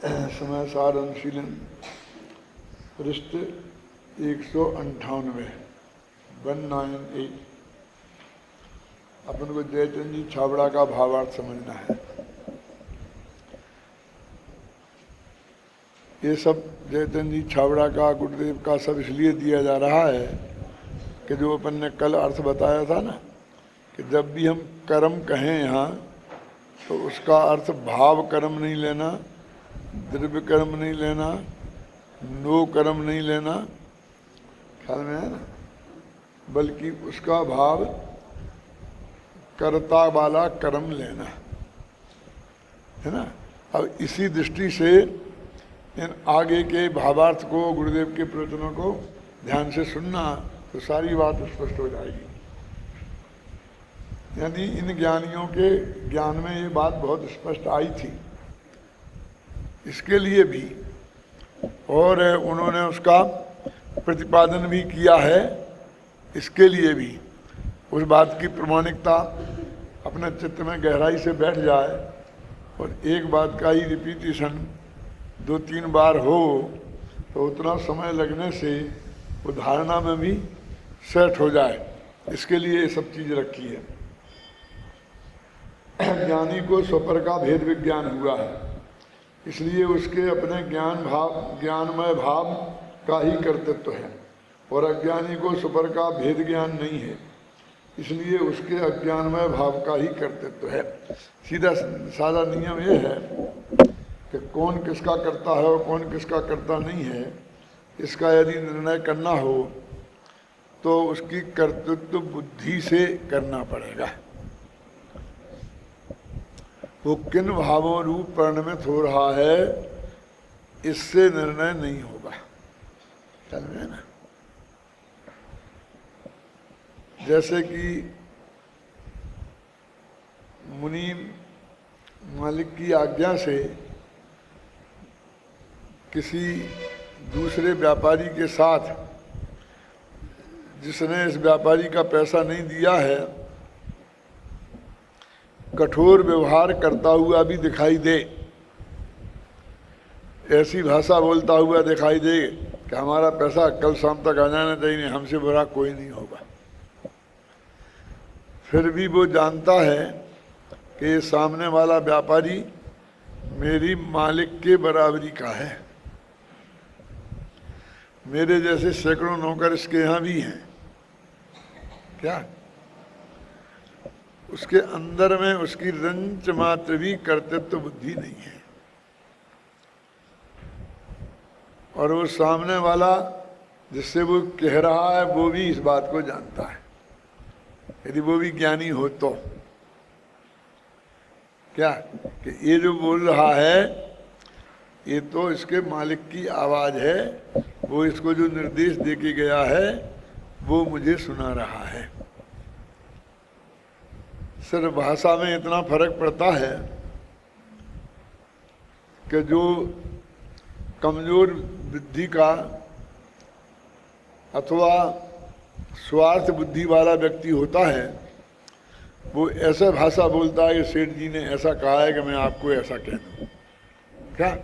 समय सार अनुशीलन पृष्ठ 198 198। अपन को जयचंद जी छाबड़ा का भावार्थ समझना है। ये सब जयचंद जी छाबड़ा का गुरुदेव का सब इसलिए दिया जा रहा है कि जो अपन ने कल अर्थ बताया था ना कि जब भी हम कर्म कहें यहाँ तो उसका अर्थ भाव कर्म नहीं लेना, द्रव्य कर्म नहीं लेना, नो कर्म नहीं लेना, ख्याल में है ना, बल्कि उसका भाव कर्ता वाला कर्म लेना है ना। अब इसी दृष्टि से इन आगे के भावार्थ को, गुरुदेव के प्रवचनों को ध्यान से सुनना तो सारी बात स्पष्ट हो जाएगी। यानी इन ज्ञानियों के ज्ञान में ये बात बहुत स्पष्ट आई थी, इसके लिए भी, और उन्होंने उसका प्रतिपादन भी किया है, इसके लिए भी उस बात की प्रमाणिकता अपने चित्त में गहराई से बैठ जाए और एक बात का ही रिपीटिशन 2-3 बार हो तो उतना समय लगने से वो धारणा में भी सेट हो जाए, इसके लिए ये सब चीज़ रखी है। ज्ञानी को स्वपर का भेद विज्ञान हुआ है, इसलिए उसके अपने ज्ञानमय भाव का ही कर्तृत्व है, और अज्ञानी को स्वपर का भेद ज्ञान नहीं है, इसलिए उसके अज्ञानमय भाव का ही कर्तृत्व है। सीधा साधा नियम ये है कि कौन किसका करता है और कौन किसका करता नहीं है, इसका यदि निर्णय करना हो तो उसकी कर्तृत्व बुद्धि से करना पड़ेगा। वो किन भावों रूप परिणमित हो रहा है इससे निर्णय नहीं होगा, चल रहे ना। जैसे कि मुनि मालिक की आज्ञा से किसी दूसरे व्यापारी के साथ, जिसने इस व्यापारी का पैसा नहीं दिया है, कठोर व्यवहार करता हुआ भी दिखाई दे, ऐसी भाषा बोलता हुआ दिखाई दे कि हमारा पैसा कल शाम तक आ जाना चाहिए, हमसे बुरा कोई नहीं होगा, फिर भी वो जानता है कि सामने वाला व्यापारी मेरी मालिक के बराबरी का है, मेरे जैसे सैकड़ों नौकर इसके यहाँ भी हैं, क्या उसके अंदर में उसकी रंच मात्र भी कर्तृत्व बुद्धि नहीं है, और वो सामने वाला जिससे वो कह रहा है वो भी इस बात को जानता है, यदि वो भी ज्ञानी हो तो, क्या कि ये जो बोल रहा है ये तो इसके मालिक की आवाज़ है, वो इसको जो निर्देश दे के गया है वो मुझे सुना रहा है। सिर्फ भाषा में इतना फर्क पड़ता है कि जो कमजोर बुद्धि का अथवा स्वार्थ बुद्धि वाला व्यक्ति होता है, वो ऐसा भाषा बोलता है कि सेठ जी ने ऐसा कहा है कि मैं आपको ऐसा कह दूँ, क्या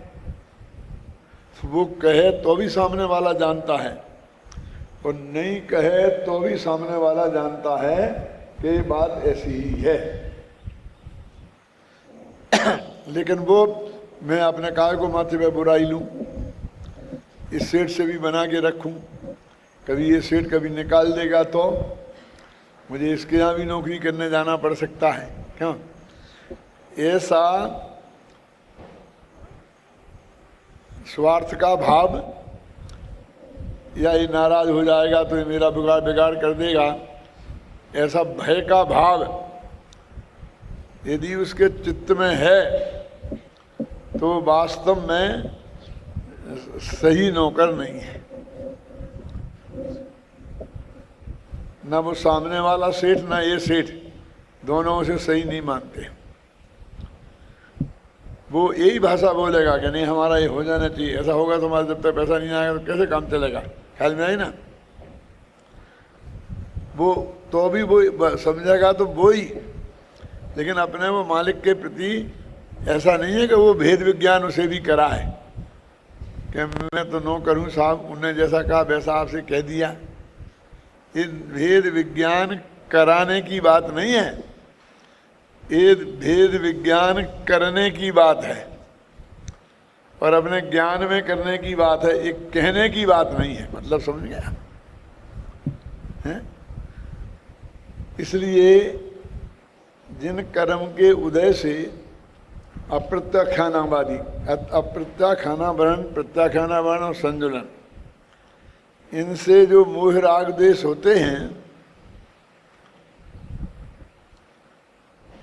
वो कहे तो भी सामने वाला जानता है, और नहीं कहे तो भी सामने वाला जानता है कि ये बात ऐसी ही है। लेकिन वो मैं अपने काय को माथे पे बुराई लूँ, इस सेठ से भी बना के रखूँ, कभी ये सेठ कभी निकाल देगा तो मुझे इसके यहाँ भी नौकरी करने जाना पड़ सकता है, क्यों ऐसा स्वार्थ का भाव, या ये नाराज हो जाएगा तो ये मेरा बिगाड़ कर देगा, ऐसा भय का भाव यदि उसके चित्त में है तो वास्तव में सही नौकर नहीं है। ना वो सामने वाला सेठ ना ये सेठ, दोनों उसे सही नहीं मानते। वो यही भाषा बोलेगा कि नहीं हमारा ये हो जाना चाहिए, ऐसा होगा तो हमारा जब तक पैसा नहीं आएगा तो कैसे काम चलेगा, ख्याल में आई ना। वो तो भी वो समझेगा तो वो ही, लेकिन अपने वो मालिक के प्रति ऐसा नहीं है कि वो भेद विज्ञान उसे भी करा है कि मैं तो नो करूं साहब, उन्होंने जैसा कहा वैसा आपसे कह दिया। ये भेद विज्ञान कराने की बात नहीं है, ये भेद विज्ञान करने की बात है और अपने ज्ञान में करने की बात है, एक कहने की बात नहीं है। मतलब समझ गया है? इसलिए जिन कर्म के उदय से अप्रत्याख्यानावादी, अप्रत्याख्यानावरण, प्रत्याख्यानावरण और संजुलन, इनसे जो मोह राग देश होते हैं,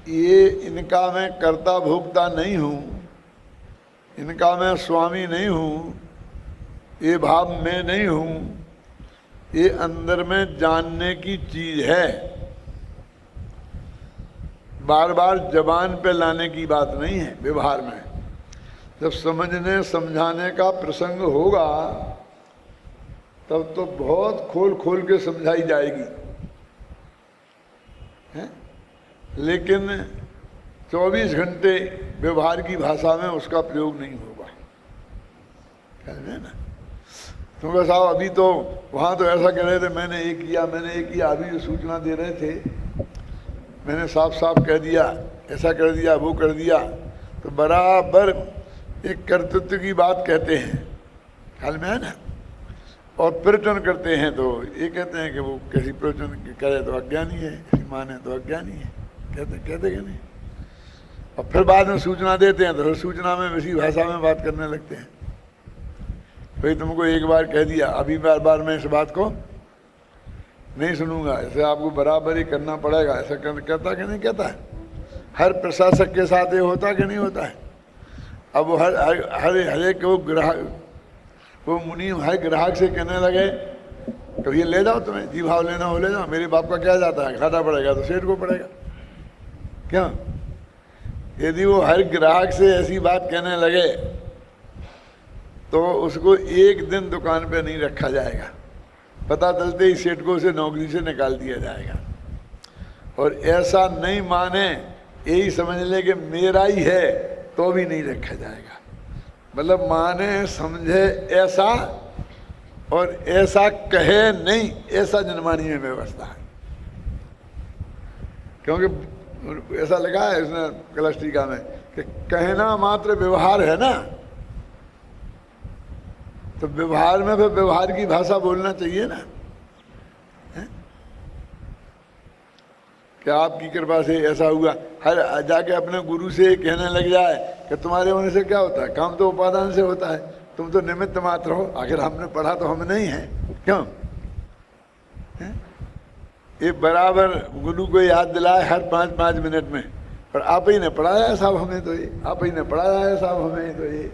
ये इनका मैं कर्ता भोक्ता नहीं हूँ, इनका मैं स्वामी नहीं हूँ, ये भाव मैं नहीं हूँ, ये अंदर में जानने की चीज है। बार बार जबान पे लाने की बात नहीं है। व्यवहार में जब समझने समझाने का प्रसंग होगा तब तो बहुत खोल खोल के समझाई जाएगी है? लेकिन 24 घंटे व्यवहार की भाषा में उसका प्रयोग नहीं होगा, समझे ना। क्योंकि साहब अभी तो वहाँ तो ऐसा कह रहे थे, मैंने ये किया, मैंने ये किया, अभी जो सूचना दे रहे थे मैंने साफ साफ कह दिया, ऐसा कर दिया, वो कर दिया। तो बराबर एक कर्तृत्व की बात कहते हैं, ख्याल में है ना, और प्रवचन करते हैं तो ये कहते हैं कि वो किसी प्रवचन करे तो अज्ञानी है, किसी माने तो अज्ञानी है, कहते कि नहीं। और फिर बाद में सूचना देते हैं तो फिर सूचना में इसी भाषा में बात करने लगते हैं। भाई तुमको एक बार कह दिया, अभी बार बार मैं इस बात को नहीं सुनूंगा, ऐसे आपको बराबर ही करना पड़ेगा। ऐसा कहता कि नहीं कहता है? हर प्रशासक के साथ ये होता कि नहीं होता है? अब वो हर एक वो ग्राहक, वो मुनि हर ग्राहक से कहने लगे तो ये ले जाओ, तुम्हें जी भाव लेना हो ले जाओ, मेरे बाप का क्या जाता है, घाटा पड़ेगा तो सेठ को पड़ेगा। क्यों? यदि वो हर ग्राहक से ऐसी बात कहने लगे तो उसको एक दिन दुकान पे नहीं रखा जाएगा, पता चलते ही सेठ को उसे नौकरी से निकाल दिया जाएगा। और ऐसा नहीं माने, यही समझ ले कि मेरा ही है, तो भी नहीं रखा जाएगा। मतलब माने समझे ऐसा और ऐसा कहे नहीं, ऐसा जनमानी में व्यवस्था है। क्योंकि ऐसा लगा है इसने कलश टीका में कि कहना मात्र व्यवहार है ना, तो व्यवहार में फिर व्यवहार की भाषा बोलना चाहिए ना। क्या आपकी कृपा से ऐसा हुआ, हर जाके अपने गुरु से कहने लग जाए कि तुम्हारे होने से क्या होता है, काम तो उपादान से होता है, तुम तो निमित्त मात्र हो, आखिर हमने पढ़ा तो हम नहीं है। क्यों? ये बराबर गुरु को याद दिलाए हर 5-5 मिनट में, और आप ही ने पढ़ाया है साहब हमें, तो ये आप ही ने पढ़ाया है साहब हमें, तो ये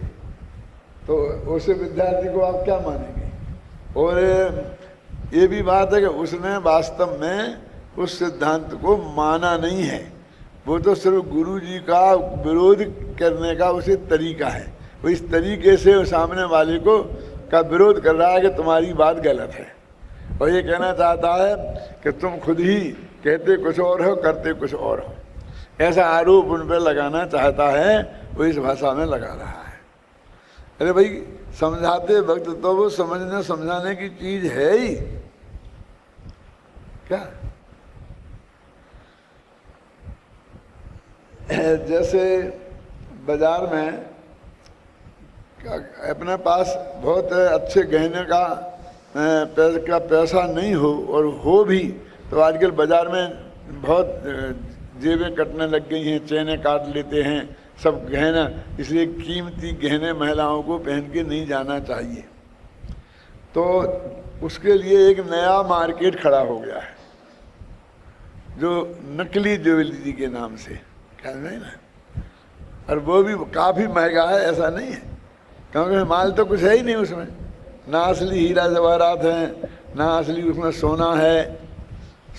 तो उस विद्यार्थी को आप क्या मानेंगे। और ये भी बात है कि उसने वास्तव में उस सिद्धांत को माना नहीं है, वो तो सिर्फ गुरु जी का विरोध करने का उसे तरीका है। वो इस तरीके से सामने वाले को का विरोध कर रहा है कि तुम्हारी बात गलत है, और ये कहना चाहता है कि तुम खुद ही कहते कुछ और हो, करते कुछ और हो। ऐसा आरोप उन पर लगाना चाहता है, वो इस भाषा में लगा रहा है। अरे भाई समझाते वक्त तो वो समझने समझाने की चीज है ही क्या। जैसे बाजार में अपने पास बहुत अच्छे गहने का पैसा नहीं हो, और हो भी तो आजकल बाजार में बहुत जेबें कटने लग गई हैं, चेनें काट लेते हैं सब गहना। इसलिए कीमती गहने महिलाओं को पहन के नहीं जाना चाहिए। तो उसके लिए एक नया मार्केट खड़ा हो गया है जो नकली ज्वेलरी के नाम से, ख्याल नहीं ना, और वो भी काफ़ी महंगा है, ऐसा नहीं है, क्योंकि माल तो कुछ है ही नहीं उसमें, ना असली हीरा जवाहरात हैं, ना असली उसमें सोना है,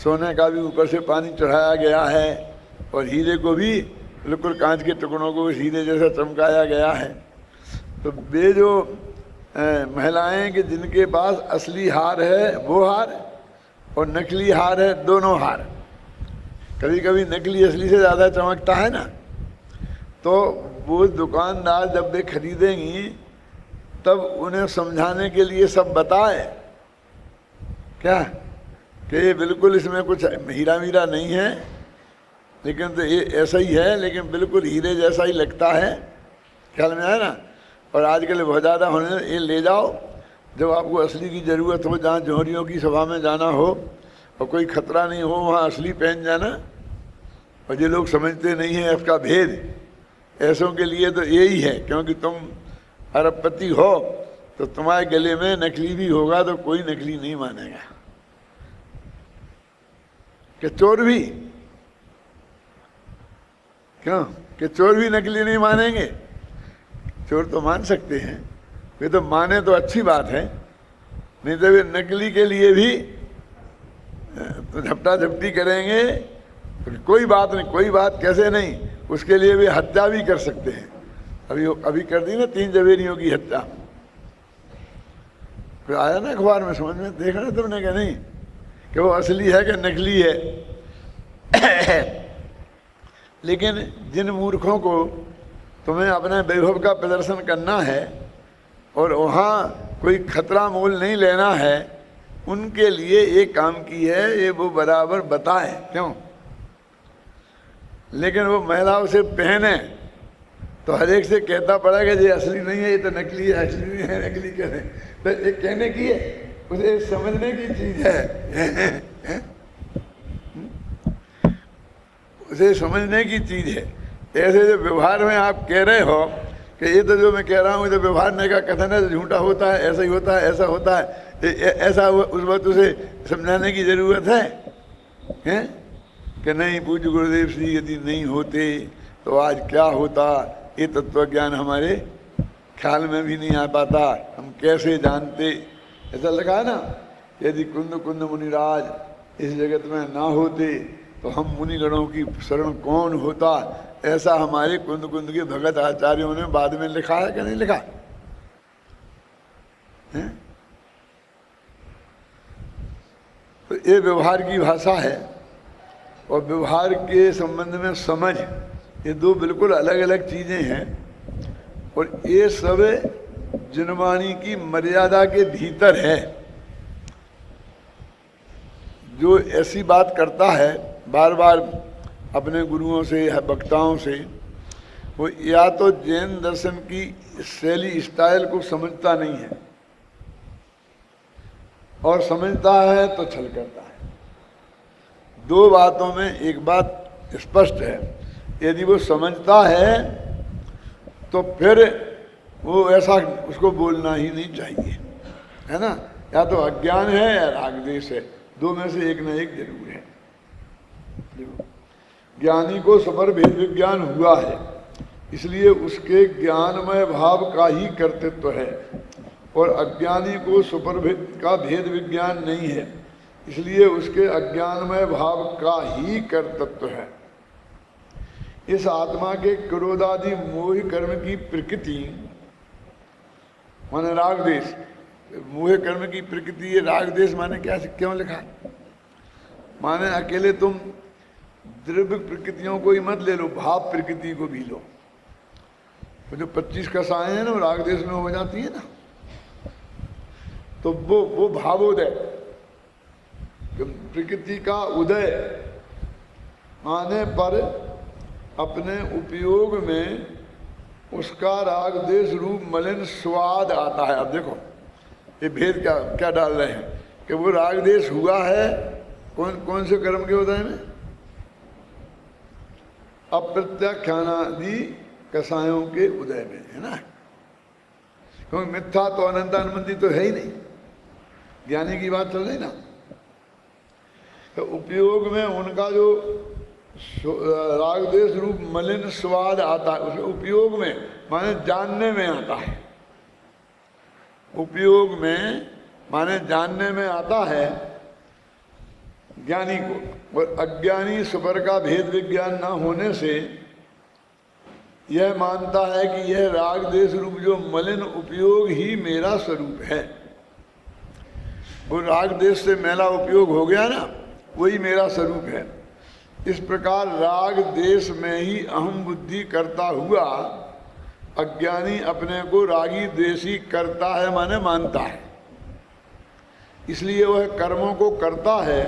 सोने का भी ऊपर से पानी चढ़ाया गया है, और हीरे को भी बिल्कुल कांच के टुकड़ों को हीरे जैसा चमकाया गया है। तो वे जो महिलाएं कि जिनके पास असली हार है वो हार, और नकली हार है, दोनों हार, कभी कभी नकली असली से ज़्यादा चमकता है ना, तो वो दुकानदार जब वे खरीदेंगी तब उन्हें समझाने के लिए सब बताए क्या कि ये बिल्कुल इसमें कुछ हीरा वीरा नहीं है, लेकिन तो ये ऐसा ही है, लेकिन बिल्कुल हीरे जैसा ही लगता है। ख्याल में आया ना। और आजकल बहुत ज़्यादा होने, ये ले जाओ जब आपको असली की ज़रूरत हो, जहाँ जौहरियों की सभा में जाना हो और कोई खतरा नहीं हो, वहाँ असली पहन जाना। और ये लोग समझते नहीं हैं इसका भेद। ऐसों के लिए तो यही है, क्योंकि तुम अरबपति हो तो तुम्हारे गले में नकली भी होगा तो कोई नकली नहीं मानेगा। कि चोर भी, क्यों कि चोर भी नकली नहीं मानेंगे? चोर तो मान सकते हैं, वे तो माने तो अच्छी बात है, नहीं तो वे नकली के लिए भी झपटा झपटी करेंगे। कोई बात नहीं, कोई बात कैसे नहीं, उसके लिए वे हत्या भी कर सकते हैं। अभी कर दी ना 3 जवेरियों की हत्या, फिर आया ना अखबार में, समझ में देखा ना तुमने क्या नहीं कि वो असली है कि नकली है। लेकिन जिन मूर्खों को तुम्हें अपने वैभव का प्रदर्शन करना है और वहाँ कोई खतरा मोल नहीं लेना है, उनके लिए एक काम की है, ये वो बराबर बताए क्यों। लेकिन वो महिला उसे पहने तो हर एक से कहता पड़ा कि ये असली नहीं है, ये तो नकली है, असली नहीं है, नकली कहते। तो एक कहने की है, उसे समझने की चीज है। उसे समझने की चीज है। ऐसे जो व्यवहार में आप कह रहे हो कि ये तो जो मैं कह रहा हूँ, तो व्यवहार ने का कथन है, झूठा होता है, ऐसा ही होता है, ऐसा होता है, ऐसा उस वक्त उसे समझाने की जरूरत है कि नहीं पूज्य गुरुदेव श्री यदि नहीं होते तो आज क्या होता, ये तत्व ज्ञान हमारे ख्याल में भी नहीं आ पाता, हम कैसे जानते। ऐसा लगा ना, यदि कुंद कुंद मुनिराज इस जगत में ना होते तो हम मुनिगणों की शरण कौन होता। ऐसा हमारे कुंद कुंद के भगत आचार्यों ने बाद में लिखा है कि नहीं लिखा है? तो ये व्यवहार की भाषा है और व्यवहार के संबंध में समझ, ये दो बिल्कुल अलग अलग चीजें हैं। और ये सब जनवाणी की मर्यादा के भीतर है। जो ऐसी बात करता है बार बार अपने गुरुओं से, वक्ताओं से, वो या तो जैन दर्शन की शैली स्टाइल को समझता नहीं है, और समझता है तो छल करता है। दो बातों में एक बात स्पष्ट है, यदि वो समझता है तो फिर वो ऐसा उसको बोलना ही नहीं चाहिए, है ना। या तो अज्ञान है या रागद्वेष है, दो में से एक न एक जरूर है। ज्ञानी को सबर भेद विज्ञान हुआ है, इसलिए उसके ज्ञानमय भाव का ही कर्तृत्व है, और अज्ञानी को सुपर भेद का भेद विज्ञान नहीं है, इसलिए उसके अज्ञानमय भाव का ही कर्तृत्व है। इस आत्मा के क्रोधादि मोह कर्म की प्रकृति माने राग देश, मोह कर्म की प्रकृति, ये राग देश माने क्या, क्यों लिखा? माने अकेले तुम द्रव्य प्रकृतियों को ही मत ले लो, भाव प्रकृति को भी लो। तो जो 25 कसाएं हैं ना, वो राग देश में हो जाती है ना, तो वो भावोदय, प्रकृति का उदय आने पर अपने उपयोग में उसका राग देश रूप मलिन स्वाद आता है। अब देखो ये भेद क्या क्या डाल रहे हैं कि वो राग देश हुआ है कौन कौन से कर्म के उदय में? अप्रत्याख्यानादि कसायों के उदय में, है ना। क्योंकि मिथ्या तो अनंतानुबंधी तो है ही नहीं, ज्ञानी की बात चल रही ना। तो उपयोग में उनका जो रागदेश रूप मलिन स्वाद आता है, उसके उपयोग में माने जानने में आता है, उपयोग में माने जानने में आता है ज्ञानी को। और अज्ञानी सुपर का भेद विज्ञान ना होने से यह मानता है कि यह राग देश रूप जो मलिन उपयोग ही मेरा स्वरूप है। वो राग देश से मेला उपयोग हो गया ना, वही मेरा स्वरूप है। इस प्रकार राग देश में ही अहम बुद्धि करता हुआ अज्ञानी अपने को रागी द्वेषी करता है, माने मानता है, इसलिए वह कर्मों को करता है।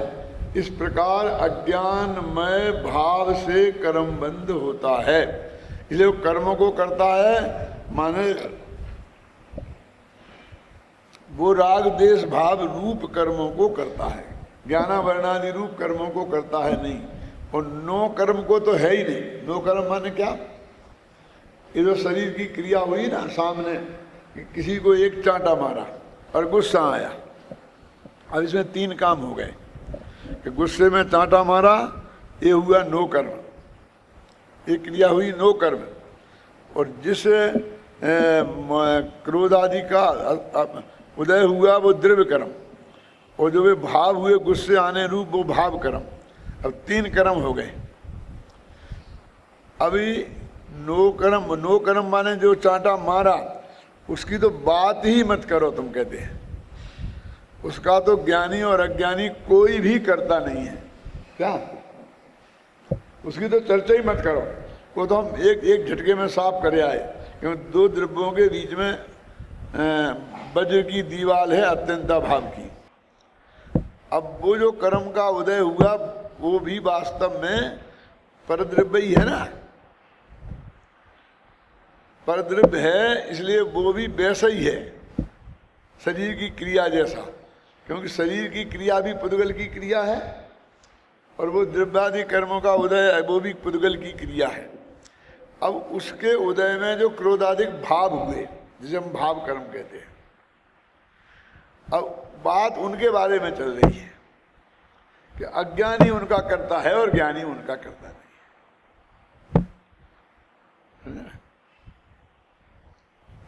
इस प्रकार अज्ञानमय भाव से कर्मबंध होता है, इसलिए वो कर्मों को करता है, माने वो राग देश भाव रूप कर्मों को करता है, ज्ञाना वर्णादि रूप कर्मों को करता है नहीं। और नो कर्म को तो है ही नहीं। नो कर्म माने क्या? ये जो शरीर की क्रिया हुई ना, सामने किसी को एक चांटा मारा और गुस्सा आया, अब इसमें 3 काम हो गए कि गुस्से में चांटा मारा, ये हुआ नो कर्म, ये क्रिया हुई नो कर्म। और जिस क्रोध आदि का उदय हुआ वो द्रव्य कर्म, और जो वे भाव हुए गुस्से आने रूप वो भाव कर्म। अब 3 कर्म हो गए। अभी नो कर्म माने जो चांटा मारा उसकी तो बात ही मत करो, तुम कहते हैं उसका तो ज्ञानी और अज्ञानी कोई भी करता नहीं है। क्या? उसकी तो चर्चा ही मत करो। वो तो हम एक झटके में साफ करे आए, क्योंकि 2 द्रव्यों के बीच में वज्र की दीवार है अत्यंता भाव की। अब वो जो कर्म का उदय हुआ वो भी वास्तव में परद्रव्य ही है ना, परद्रव्य है, इसलिए वो भी वैसा ही है शरीर की क्रिया जैसा, क्योंकि शरीर की क्रिया भी पुद्गल की क्रिया है और वो द्रव्यादि कर्मों का उदय है वो भी पुद्गल की क्रिया है। अब उसके उदय में जो क्रोधादिक भाव हुए जिसे हम भाव कर्म कहते हैं, अब बात उनके बारे में चल रही है कि अज्ञानी उनका करता है और ज्ञानी उनका करता नहीं है।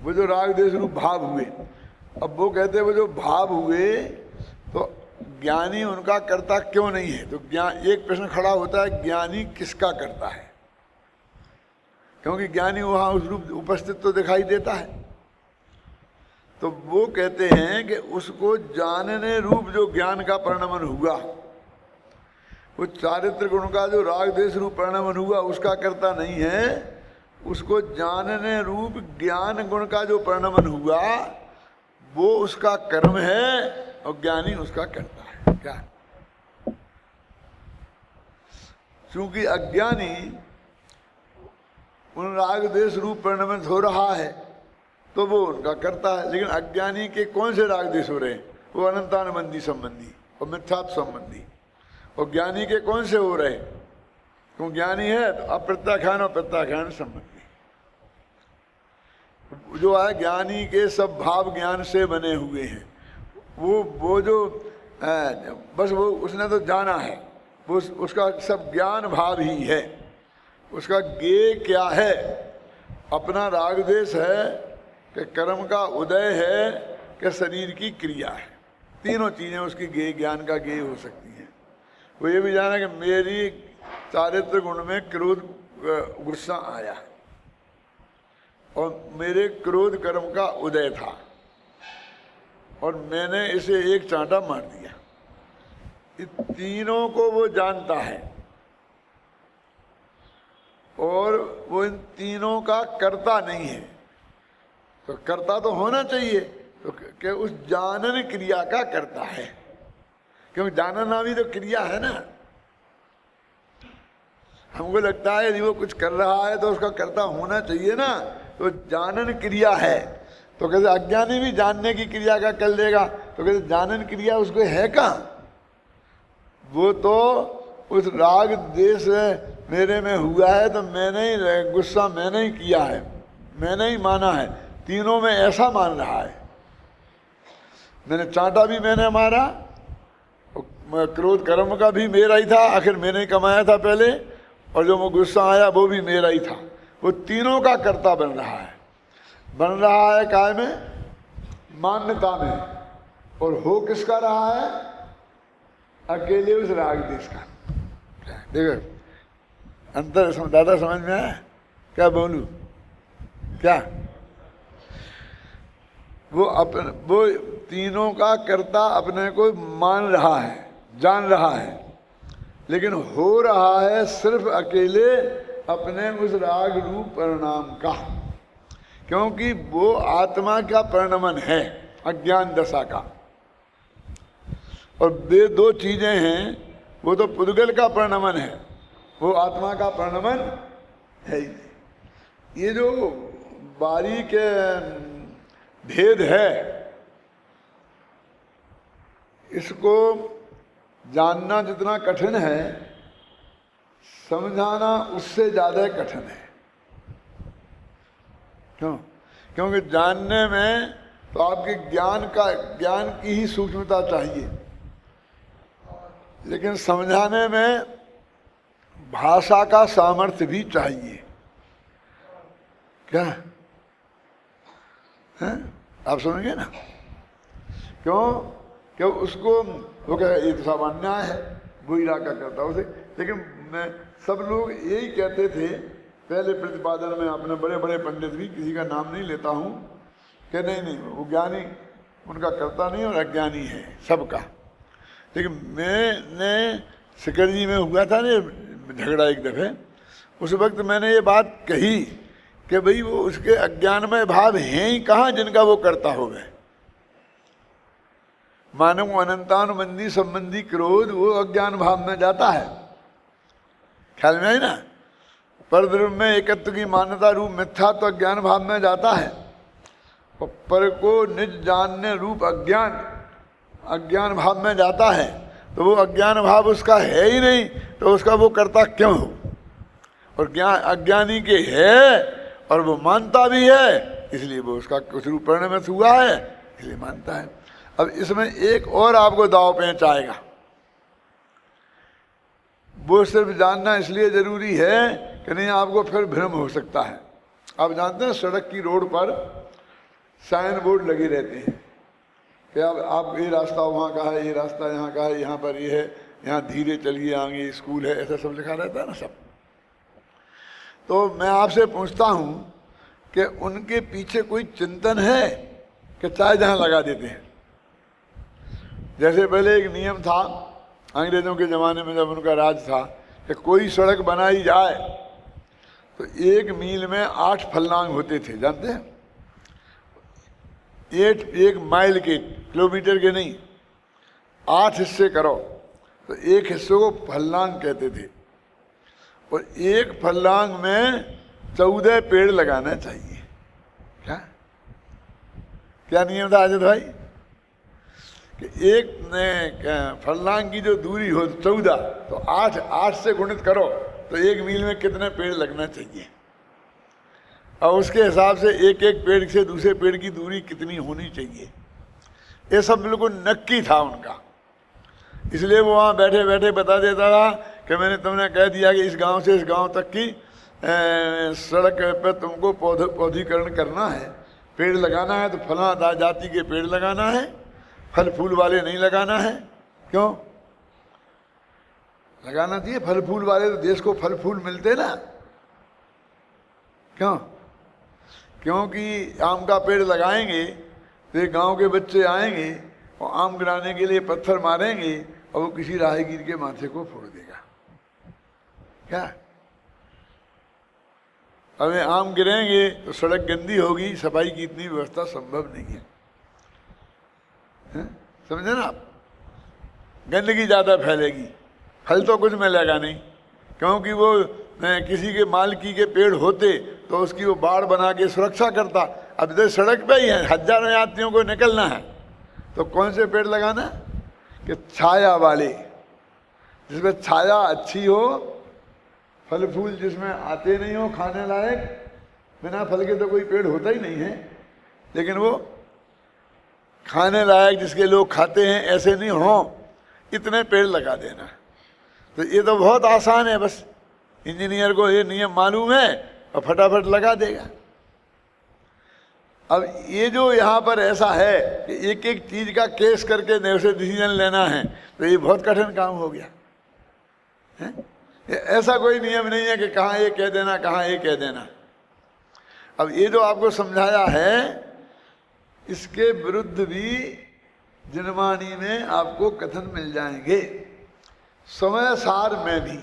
वो जो राग देश रूप भाव हुए, अब वो कहते हैं वो जो भाव हुए तो ज्ञानी उनका करता क्यों नहीं है? तो एक प्रश्न खड़ा होता है, ज्ञानी किसका करता है? क्योंकि ज्ञानी वहाँ उस रूप उपस्थित तो दिखाई देता है। तो वो कहते हैं कि उसको जानने रूप जो ज्ञान का परिणमन हुआ, वो चारित्र गुण का जो राग देश रूप परिणमन हुआ उसका करता नहीं है, उसको जानने रूप ज्ञान गुण का जो परिणमन हुआ वो उसका कर्म है और ज्ञानी उसका करता है। क्या? क्योंकि अज्ञानी उन राग देश रूप परिणमन हो रहा है तो वो उनका करता है, लेकिन अज्ञानी के कौन से राग देश हो रहे हैं? वो अनंतानुबंधी संबंधी और मिथ्यात्व संबंधी। और ज्ञानी के कौन से हो रहे? क्यों ज्ञानी है तो अप्रत्याख्यान और प्रत्याख्यान संबंधी। जो है ज्ञानी के सब भाव ज्ञान से बने हुए हैं। वो जो बस वो उसने तो जाना है, वो उसका सब ज्ञान भाव ही है। उसका ज्ञेय क्या है? अपना राग देश है कि कर्म का उदय है कि शरीर की क्रिया है। तीनों चीज़ें उसकी ज्ञेय ज्ञान का ज्ञेय हो सकती हैं। वो ये भी जाना कि मेरी चारित्र गुण में क्रोध गुस्सा आया और मेरे क्रोध कर्म का उदय था और मैंने इसे एक चांटा मार दिया। इन तीनों को वो जानता है और वो इन तीनों का करता नहीं है। तो करता तो होना चाहिए, तो कि उस जानन क्रिया का करता है, क्योंकि जानना भी तो क्रिया है ना। हमको लगता है यदि वो कुछ कर रहा है तो उसका करता होना चाहिए ना, तो जानन क्रिया है। तो कहते अज्ञानी भी जानने की क्रिया का कर लेगा, तो कहते जानन क्रिया उसको है कहाँ? वो तो उस राग देश मेरे में हुआ है तो मैंने ही गुस्सा मैंने ही किया है, मैंने ही माना है। तीनों में ऐसा मान रहा है, मैंने चांटा भी मैंने मारा, क्रोध कर्म का भी मेरा ही था, आखिर मैंने ही कमाया था पहले, और जो वो गुस्सा आया वो भी मेरा ही था। वो तीनों का कर्ता बन रहा है। बन रहा है काय में? मान्यता में। और हो किसका रहा है? अकेले उस राग देश का। देखो अंतर दादा समझ में आया? क्या बोलूं? क्या वो तीनों का कर्ता अपने को मान रहा है, जान रहा है, लेकिन हो रहा है सिर्फ अकेले अपने उस राग रूप परिणाम का, क्योंकि वो आत्मा का परिणमन है अज्ञान दशा का। और वे दो चीजें हैं, वो तो पुद्गल का परिणमन है, वो आत्मा का परिणमन है ही नहीं। ये जो बारीक भेद है, इसको जानना जितना कठिन है, समझाना उससे ज्यादा कठिन है। क्यों? क्योंकि जानने में तो आपके ज्ञान की ही सूक्ष्मता चाहिए, लेकिन समझाने में भाषा का सामर्थ्य भी चाहिए। क्या है? आप सुनेंगे ना? क्यों? क्यों उसको वो कहे ये तो सब अन्याय है, वो इलाका करता उसे। लेकिन मैं सब लोग यही कहते थे पहले प्रतिपादन में, अपने बड़े बड़े पंडित भी, किसी का नाम नहीं लेता हूँ, कि नहीं वो ज्ञानी उनका करता नहीं और अज्ञानी है सबका। लेकिन मैंने शिखर जी में हुआ था ना झगड़ा एक दफे, उस वक्त मैंने ये बात कही कि भाई वो उसके अज्ञानमय भाव हैं ही कहाँ जिनका वो करता हो गए। मानव अनंतानुबंधी संबंधी क्रोध वो अज्ञान भाव में जाता है, ख्याल में है ना। परद्रव्य में एकत्व की मान्यता रूप मिथ्या तो अज्ञान भाव में जाता है, और पर को निज जानने रूप अज्ञान भाव में जाता है। तो वो अज्ञान भाव उसका है ही नहीं, तो उसका वो करता क्यों हो? और अज्ञानी के है और वो मानता भी है, इसलिए वो उसका कुछ रूप परिणमित हुआ है, इसलिए मानता है। अब इसमें एक और आपको दाव पेंच आएगा। वो सिर्फ जानना इसलिए जरूरी है कि नहीं आपको फिर भ्रम हो सकता है। आप जानते हैं सड़क की रोड पर साइन बोर्ड लगे रहते हैं कि अब आप ये रास्ता वहाँ का है, ये रास्ता यहाँ का है, यहाँ पर ये है, यहाँ धीरे चलिए, आगे स्कूल है, ऐसा सब लिखा रहता है ना सब। तो मैं आपसे पूछता हूँ कि उनके पीछे कोई चिंतन है कि चाहे जहाँ लगा देते हैं? जैसे पहले एक नियम था अंग्रेजों के ज़माने में जब उनका राज था कि कोई सड़क बनाई जाए तो 1 मील में 8 फलनांग होते थे, जानते हैं? 1 माइल के, किलोमीटर के नहीं, 8 हिस्से करो तो एक हिस्से को फलनांग कहते थे। और एक फलनांग में 14 पेड़ लगाना चाहिए। क्या नियम था अजय भाई? कि एक फलनांग की जो दूरी हो 14, तो 8 से गुणित करो तो 1 मील में कितने पेड़ लगना चाहिए, और उसके हिसाब से एक पेड़ से दूसरे पेड़ की दूरी कितनी होनी चाहिए। ये सब बिल्कुल नक्की था उनका। इसलिए वो वहाँ बैठे बैठे बता देता था कि मैंने तुमने कह दिया कि इस गांव से इस गांव तक की सड़क पर तुमको पौधीकरण करना है, पेड़ लगाना है, तो फलां जाति के पेड़ लगाना है, फल फूल वाले नहीं लगाना है। क्यों लगाना चाहिए? फल फूल वाले तो देश को फल फूल मिलते ना। क्यों? क्योंकि आम का पेड़ लगाएंगे तो गांव के बच्चे आएंगे और आम गिराने के लिए पत्थर मारेंगे और वो किसी राहगीर के माथे को फोड़ देगा। क्या? अब आम गिरेंगे तो सड़क गंदी होगी, सफाई की इतनी व्यवस्था संभव नहीं है। समझे ना आप? गंदगी ज़्यादा फैलेगी, फल तो कुछ मिलेगा नहीं, क्योंकि वो किसी के मालकी के पेड़ होते तो उसकी वो बाड़ बना के सुरक्षा करता। अब इधर सड़क पे ही है, हजारों यात्रियों को निकलना है, तो कौन से पेड़ लगाना? कि छाया वाले, जिसमें छाया अच्छी हो, फल फूल जिसमें आते नहीं हो खाने लायक, बिना फल के तो कोई पेड़ होता ही नहीं है, लेकिन वो खाने लायक जिसके लोग खाते हैं ऐसे नहीं हो, इतने पेड़ लगा देना। तो ये तो बहुत आसान है, बस इंजीनियर को ये नियम मालूम है और फटाफट लगा देगा। अब ये जो यहाँ पर ऐसा है कि एक एक चीज का केस करके उसे डिसीजन लेना है, तो ये बहुत कठिन काम हो गया है? ऐसा कोई नियम नहीं है कि कहाँ ये कह देना, कहाँ ये कह देना। अब ये जो आपको समझाया है, इसके विरुद्ध भी जिनवाणी में आपको कथन मिल जाएंगे। समय सार में भी।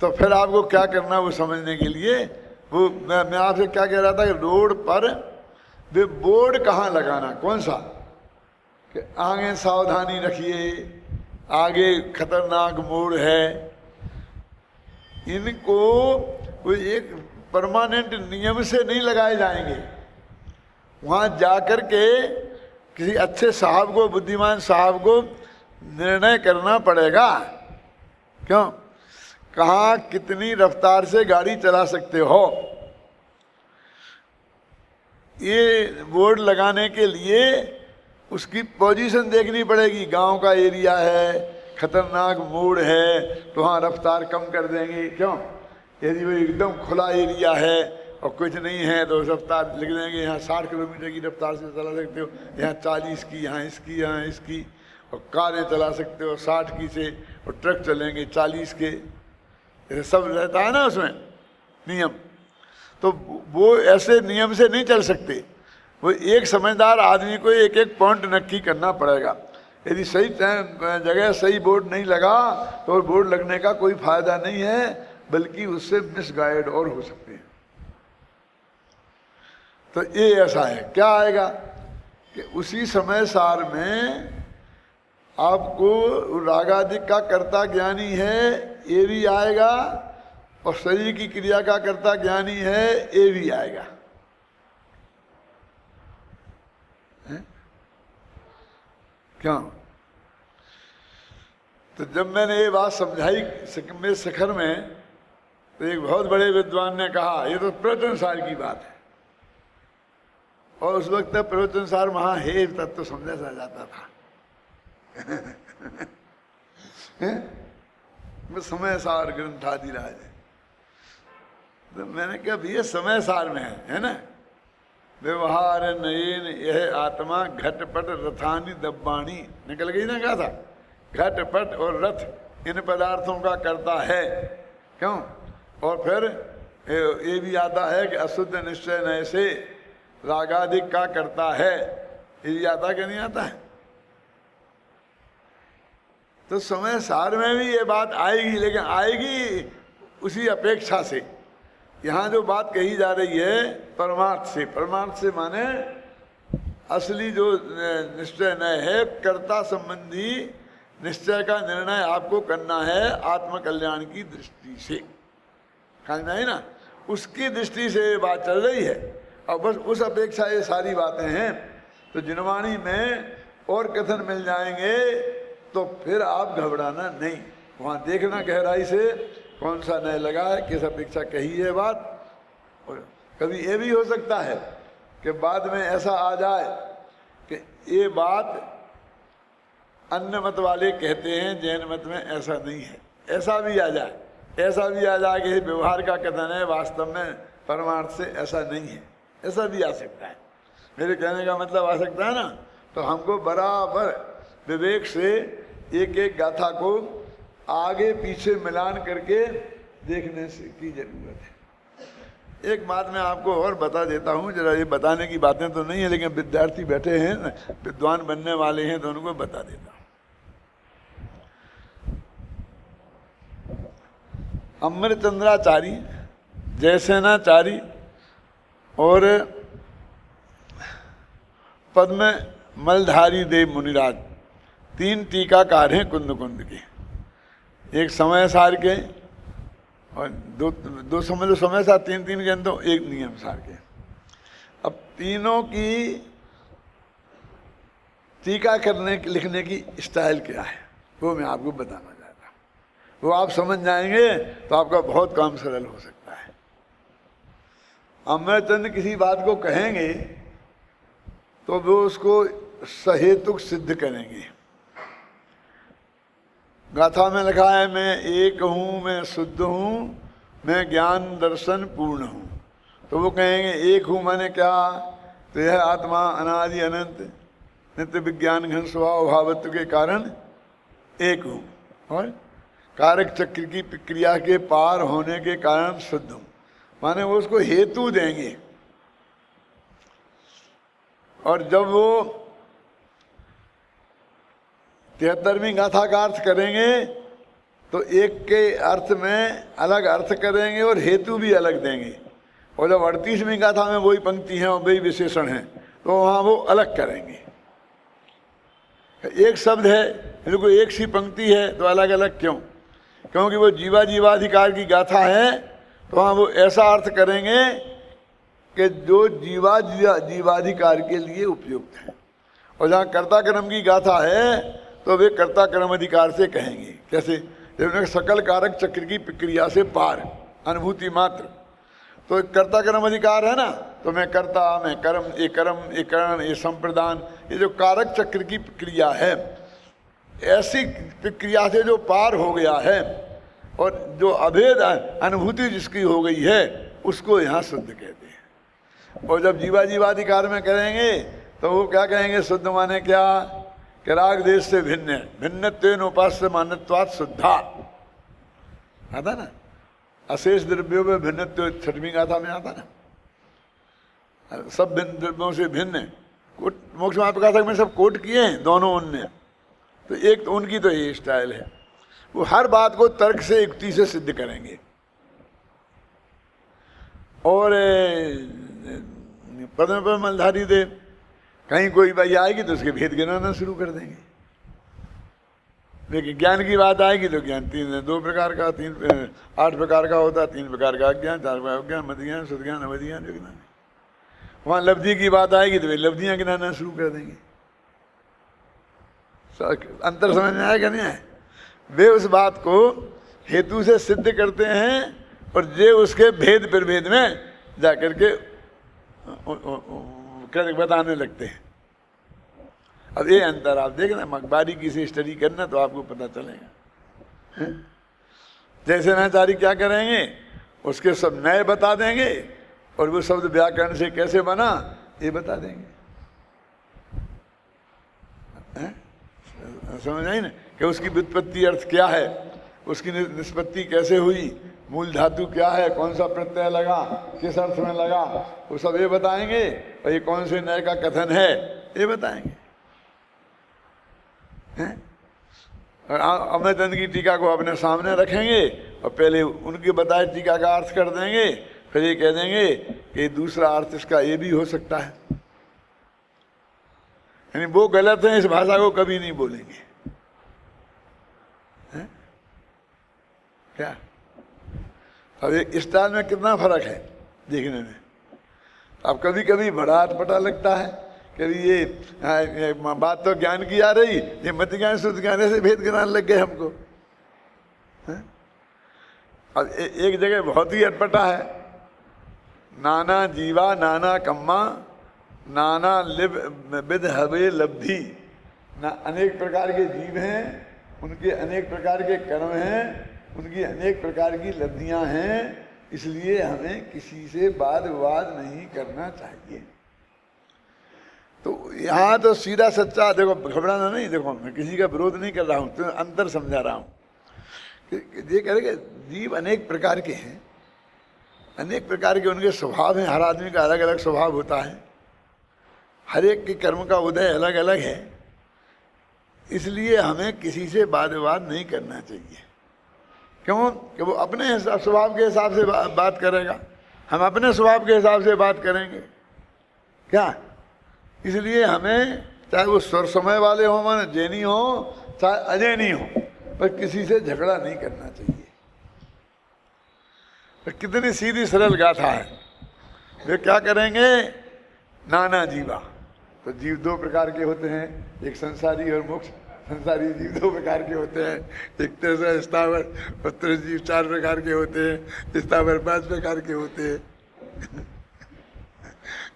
तो फिर आपको क्या करना वो समझने के लिए, वो मैं आपसे क्या कह रहा था कि रोड पर वे बोर्ड कहाँ लगाना, कौन सा, कि आगे सावधानी रखिए, आगे खतरनाक मोड़ है। इनको वो एक परमानेंट नियम से नहीं लगाए जाएंगे। वहाँ जाकर के किसी अच्छे साहब को, बुद्धिमान साहब को निर्णय करना पड़ेगा। क्यों, कहाँ कितनी रफ्तार से गाड़ी चला सकते हो। ये बोर्ड लगाने के लिए उसकी पोजीशन देखनी पड़ेगी। गांव का एरिया है, खतरनाक मोड़ है, तो वहाँ रफ्तार कम कर देंगे। क्यों, यदि वो एकदम खुला एरिया है और कुछ नहीं है तो रफ्तार लिख देंगे, यहाँ 60 किलोमीटर की रफ्तार से चला सकते हो, यहाँ 40 की, यहाँ इसकी, यहाँ इसकी। और कारें चला सकते हो 60 की से, और ट्रक चलेंगे 40 के। ये सब रहता है ना उसमें नियम। तो वो ऐसे नियम से नहीं चल सकते। वो एक समझदार आदमी को एक एक पॉइंट नक्की करना पड़ेगा। यदि सही जगह सही बोर्ड नहीं लगा तो बोर्ड लगने का कोई फायदा नहीं है, बल्कि उससे मिसगाइड और हो सकते हैं। तो ये ऐसा है, क्या आएगा कि उसी समय सार में आपको रागादिक का कर्ता ज्ञानी है, ये भी आएगा, और शरीर की क्रिया का कर्ता ज्ञानी है, ये भी आएगा। क्यों, तो जब मैंने ये बात समझाई मेरे शिखर में, तो एक बहुत बड़े विद्वान ने कहा ये तो प्रवचन सार की बात है। और उस वक्त तक प्रवचन सार वहां है तब तो समझा सा जाता था। समय सार ग्रंथादिराज है। तो मैंने कहा भैया समय सार में है ना, व्यवहार नयन यह आत्मा घटपट रथानी दब्बाणी, निकल गई ना, कहा था घटपट और रथ इन पदार्थों का करता है। क्यों, और फिर ये भी आता है कि अशुद्ध निश्चय नय से रागादिक का करता है। ये भी आता कि नहीं आता है। तो समय सार में भी ये बात आएगी, लेकिन आएगी उसी अपेक्षा से। यहाँ जो बात कही जा रही है परमार्थ से, परमार्थ से माने असली जो निश्चय नय है, कर्ता संबंधी निश्चय का निर्णय आपको करना है आत्म कल्याण की दृष्टि से, समझ में ना, उसकी दृष्टि से ये बात चल रही है। और बस उस अपेक्षा ये सारी बातें हैं। तो जिनवाणी में और कथन मिल जाएंगे तो फिर आप घबराना नहीं, वहाँ देखना गहराई से कौन सा नय लगा है, किस अपेक्षा कही है बात। और कभी ये भी हो सकता है कि बाद में ऐसा आ जाए कि ये बात अन्य मत वाले कहते हैं, जैन मत में ऐसा नहीं है, ऐसा भी आ जाए। ऐसा भी आ जाए कि व्यवहार का कथन है, वास्तव में परमार्थ से ऐसा नहीं है, ऐसा भी आ सकता है। मेरे कहने का मतलब आ सकता है ना। तो हमको बराबर विवेक से एक एक गाथा को आगे पीछे मिलान करके देखने से की जरूरत है। एक बात मैं आपको और बता देता हूँ, जरा ये बताने की बातें तो नहीं है, लेकिन विद्यार्थी बैठे हैं, विद्वान बनने वाले हैं, तो उनको बता देता हूँ। अमृतचंद्राचारी, जयसेनाचारी और पद्म मलधारी देव मुनिराज, तीन टीकाकार हैं कुंद कुंद के। एक समय सार के और दो समझ लो समय सार, तीन तीन के अंदर एक नियम सार के। अब तीनों की टीका करने लिखने की स्टाइल क्या है वो मैं आपको बताना चाहता हूँ। वो आप समझ जाएंगे तो आपका बहुत काम सरल हो सकता है। अमृतचंद किसी बात को कहेंगे तो वो उसको सहेतुक सिद्ध करेंगे। गाथा में लिखा है मैं एक हूँ, मैं शुद्ध हूँ, मैं ज्ञान दर्शन पूर्ण हूँ। तो वो कहेंगे एक हूँ माने क्या, तो यह आत्मा अनादि अनंत नित्य विज्ञान घन स्वभाव भावत्व के कारण एक हूँ, और कारक चक्र की प्रक्रिया के पार होने के कारण शुद्ध हूँ, माने वो उसको हेतु देंगे। और जब वो 73वीं गाथा का अर्थ करेंगे तो एक के अर्थ में अलग अर्थ करेंगे और हेतु भी अलग देंगे, और जब 38वीं गाथा में वही पंक्ति है और वही विशेषण है तो वहाँ वो अलग करेंगे। एक शब्द है, बिल्कुल एक सी पंक्ति है तो अलग अलग क्यों? क्योंकि वो जीवा जीवाधिकार की गाथा है, तो वहाँ वो ऐसा अर्थ करेंगे कि जो जीवाधिकार के लिए उपयुक्त है। और जहाँ कर्ता कर्म की गाथा है तो वे कर्ता कर्म अधिकार से कहेंगे। कैसे? जब सकल कारक चक्र की प्रक्रिया से पार, अनुभूति मात्र, तो कर्ता कर्म अधिकार है ना, तो मैं कर्ता, मैं कर्म, ये करण, ये संप्रदान, ये जो कारक चक्र की प्रक्रिया है, ऐसी प्रक्रिया से जो पार हो गया है और जो अभेद अनुभूति जिसकी हो गई है उसको यहाँ शुद्ध कहते हैं। और जब जीवा जीवाधिकार में करेंगे तो वो क्या कहेंगे? शुद्ध माने क्या? कि राग देश से भिन्न है, भिन्नत्वेन उपास्य मानत्वात् शुद्धा, आता ना, अशेष द्रव्यों में भिन्नत्व 6वीं गाथा में आता ना, सब भिन्न द्रव्यों से भिन्न है। मोक्ष महाप्रकाशक में सब कोट किए हैं दोनों उनने, तो एक तो उनकी तो ये स्टाइल है, वो हर बात को तर्क से युक्ति से सिद्ध करेंगे। और पद्म पर मलधारी देव, कहीं कोई बाई आएगी तो उसके भेद गिनाना शुरू कर देंगे। लेकिन ज्ञान की बात आएगी तो ज्ञान 2 प्रकार का, 8 प्रकार का होता है, 3 प्रकार का अज्ञान, 4 प्रकार का ज्ञान, मत ज्ञान, शुद्ध ज्ञान, अवधि ज्ञान, विज्ञान। वहाँ लब्धि की बात आएगी तो वे लब्धियाँ गिनाना शुरू कर देंगे। अंतर समझ में आएगा नहीं आए? वे उस बात को हेतु से सिद्ध करते हैं और जे उसके भेद प्रभेद में जाकर के बताने लगते हैं। अब ये अंतर आप देखना, बारीकी से स्टडी करना तो आपको पता चलेगा। जैसे नाचारी क्या करेंगे, उसके सब नए बता देंगे और वो शब्द व्याकरण से कैसे बना ये बता देंगे। समझ आई ना कि उसकी व्युत्पत्ति अर्थ क्या है, उसकी निष्पत्ति कैसे हुई, मूल धातु क्या है, कौन सा प्रत्यय लगा, किस अर्थ में लगा, वो सब ये बताएंगे। और ये कौन से नए का कथन है ये बताएंगे। और अमृतचंद की टीका को अपने सामने रखेंगे और पहले उनके बताए टीका का अर्थ कर देंगे, फिर ये कह देंगे कि दूसरा अर्थ इसका ये भी हो सकता है। यानी वो गलत है, इस भाषा को कभी नहीं बोलेंगे। क्या अब एक स्टाइल में कितना फर्क है देखने में। अब कभी कभी बड़ा अटपटा लगता है, कभी ये बात तो ज्ञान की आ रही, ये मत ज्ञान शुद्ध ज्ञान से भेद गिनाने लग गए हमको। अब एक जगह बहुत ही अटपटा है, नाना जीवा नाना कम्मा नाना लिव विद हवे लब्धि। ना अनेक प्रकार के जीव हैं, उनके अनेक प्रकार के कर्म हैं, उनकी अनेक प्रकार की लब्धियां हैं, इसलिए हमें किसी से वाद विवाद नहीं करना चाहिए। तो यहाँ तो सीधा सच्चा, देखो घबराना नहीं, देखो मैं किसी का विरोध नहीं कर रहा हूँ, तो अंतर समझा रहा हूँ। ये कह रहे कि जीव अनेक प्रकार के हैं, अनेक प्रकार के उनके स्वभाव हैं, हर आदमी का अलग अलग स्वभाव होता है, हर एक के कर्म का उदय अलग अलग है, इसलिए हमें किसी से वाद विवाद नहीं करना चाहिए। क्यों? कि वो अपने स्वभाव के हिसाब से बात करेगा, हम अपने स्वभाव के हिसाब से बात करेंगे क्या। इसलिए हमें चाहे वो स्वर समय वाले हों, माने जैनी हो चाहे अजैनी हो, पर किसी से झगड़ा नहीं करना चाहिए। तो कितनी सीधी सरल गाथा है। वे क्या करेंगे? नाना जीवा, तो जीव 2 प्रकार के होते हैं, एक संसारी और मोक्ष। संसारी जीव 2 प्रकार के होते हैं, एक तेरह स्थावर और 13 जीव 4 प्रकार के होते हैं, स्थावर 5 प्रकार के होते हैं।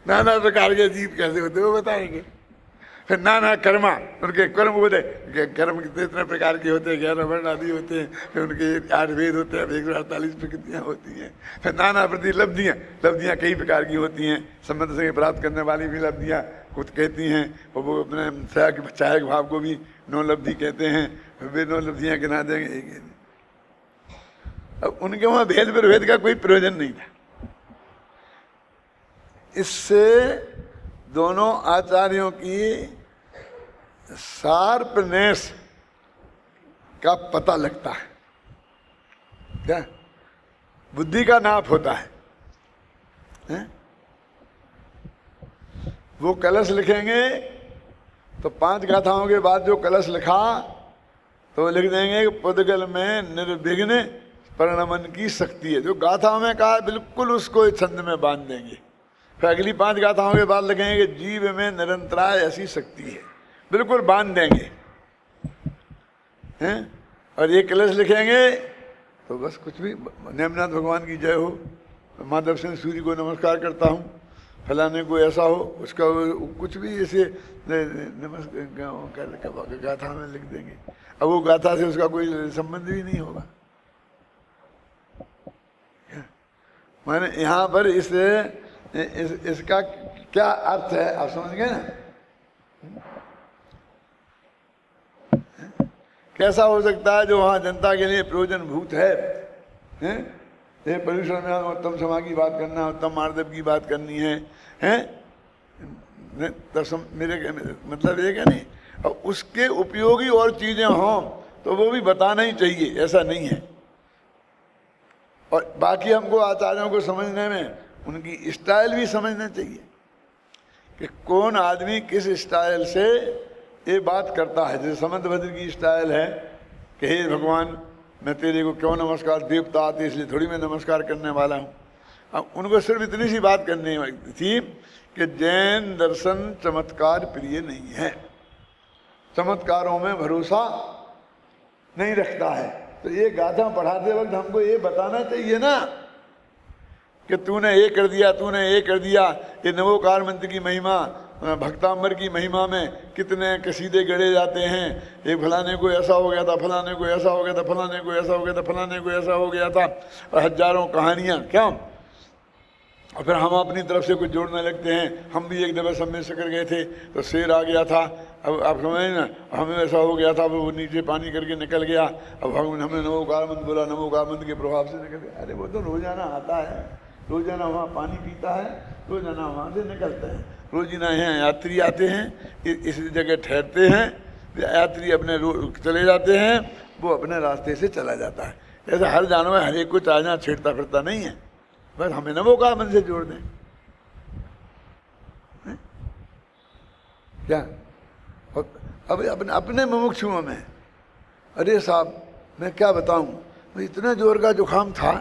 नाना प्रकार के जीव कैसे होते हैं वो बताएंगे। फिर नाना कर्मा, उनके कर्म होते, कर्म कितने प्रकार के होते हैं, 11 वर्ण आदि होते हैं, फिर उनके 8 वेद होते हैं, 148 प्रकृतियाँ होती हैं। फिर नाना प्रति लब्धियाँ, लब्धियाँ कई प्रकार की होती हैं, संबंध से प्राप्त करने वाली भी लब्धियाँ खुद कहती हैं, और वो अपने सहायक भाव को भी 9 लब्धि कहते हैं, वे 9 लब्धियाँ गिना देंगे। अब उनके वहाँ भेद प्रभेद का कोई प्रयोजन नहीं था। इससे दोनों आचार्यों की शार्पनेस का पता लगता है। क्या बुद्धि का नाप होता है, हैं? वो कलश लिखेंगे तो 5 गाथाओं के बाद जो कलश लिखा तो वो लिख देंगे कि पुद्गल में निर्विघ्न परिणमन की शक्ति है। जो गाथाओं में कहा बिल्कुल उसको इस छंद में बांध देंगे। फिर अगली 5 गाथाओं के बाद लिखेंगे कि जीव में निरंतराय ऐसी शक्ति है, बिल्कुल बांध देंगे, हैं? और ये कलश लिखेंगे तो बस कुछ भी, नेमनाथ भगवान की जय हो, माधव सिंह सूरी को नमस्कार करता हूँ, फलाने को ऐसा हो, उसका कुछ भी ऐसे नमस्कार गाथा में लिख देंगे। अब वो गाथा से उसका कोई संबंध ही नहीं होगा। मैंने यहाँ पर इसका क्या अर्थ है आप समझ गए ना? कैसा हो सकता है जो वहाँ जनता के लिए प्रयोजन भूत है, हैं? ये पर्यूषण में उत्तम समा की बात करना, उत्तम मार्दव की बात करनी है, हैं? मेरे मतलब ये क्या नहीं, और उसके उपयोगी और चीजें हों तो वो भी बताना ही चाहिए, ऐसा नहीं है। और बाकी हमको आचार्यों को समझने में उनकी स्टाइल भी समझना चाहिए कि कौन आदमी किस स्टाइल से ये बात करता है। जैसे समंतभद्र की स्टाइल है कि हे भगवान मैं तेरे को क्यों नमस्कार, देवता आते इसलिए थोड़ी मैं नमस्कार करने वाला हूँ। अब उनको सिर्फ इतनी सी बात करनी थी कि जैन दर्शन चमत्कार प्रिय नहीं है, चमत्कारों में भरोसा नहीं रखता है। तो ये गाथा पढ़ाते वक्त हमको ये बताना चाहिए ना कि तूने ये कर दिया, तूने ये कर दिया। ये नवोकार मंत्र की महिमा, भक्तांबर की महिमा में कितने कसीदे गढ़े जाते हैं। ये फलाने को ऐसा हो गया था, फलाने को ऐसा हो गया था, फलाने को ऐसा हो गया था, फलाने को ऐसा हो गया था, और हजारों कहानियाँ क्यों। और फिर हम अपनी तरफ से कुछ जोड़ने लगते हैं। हम भी एक दफे सम्मेलन से कर गए थे तो शेर आ गया था, अब आप समझे ना, हमें ऐसा हो गया था, वो नीचे पानी करके निकल गया। अब भगवान हमने नवोकार मंत्र बोला, नवोकार मंत्र के प्रभाव से निकल गया। अरे वो तो रोजाना आता है, रोजाना वहाँ पानी पीता है, रोजाना वहाँ से निकलता है। रोजाना यहाँ यात्री आते हैं, इस जगह ठहरते हैं, यात्री अपने चले जाते हैं, वो अपने रास्ते से चला जाता है। ऐसा हर जानवर हर एक को चाहना छेड़ता फिरता नहीं है, बस हमें नवोकार मंत्र से जोड़ दें क्या। अब अपने मुमुक्षुओं में, अरे साहब मैं क्या बताऊं, मैं इतना जोर का जुकाम था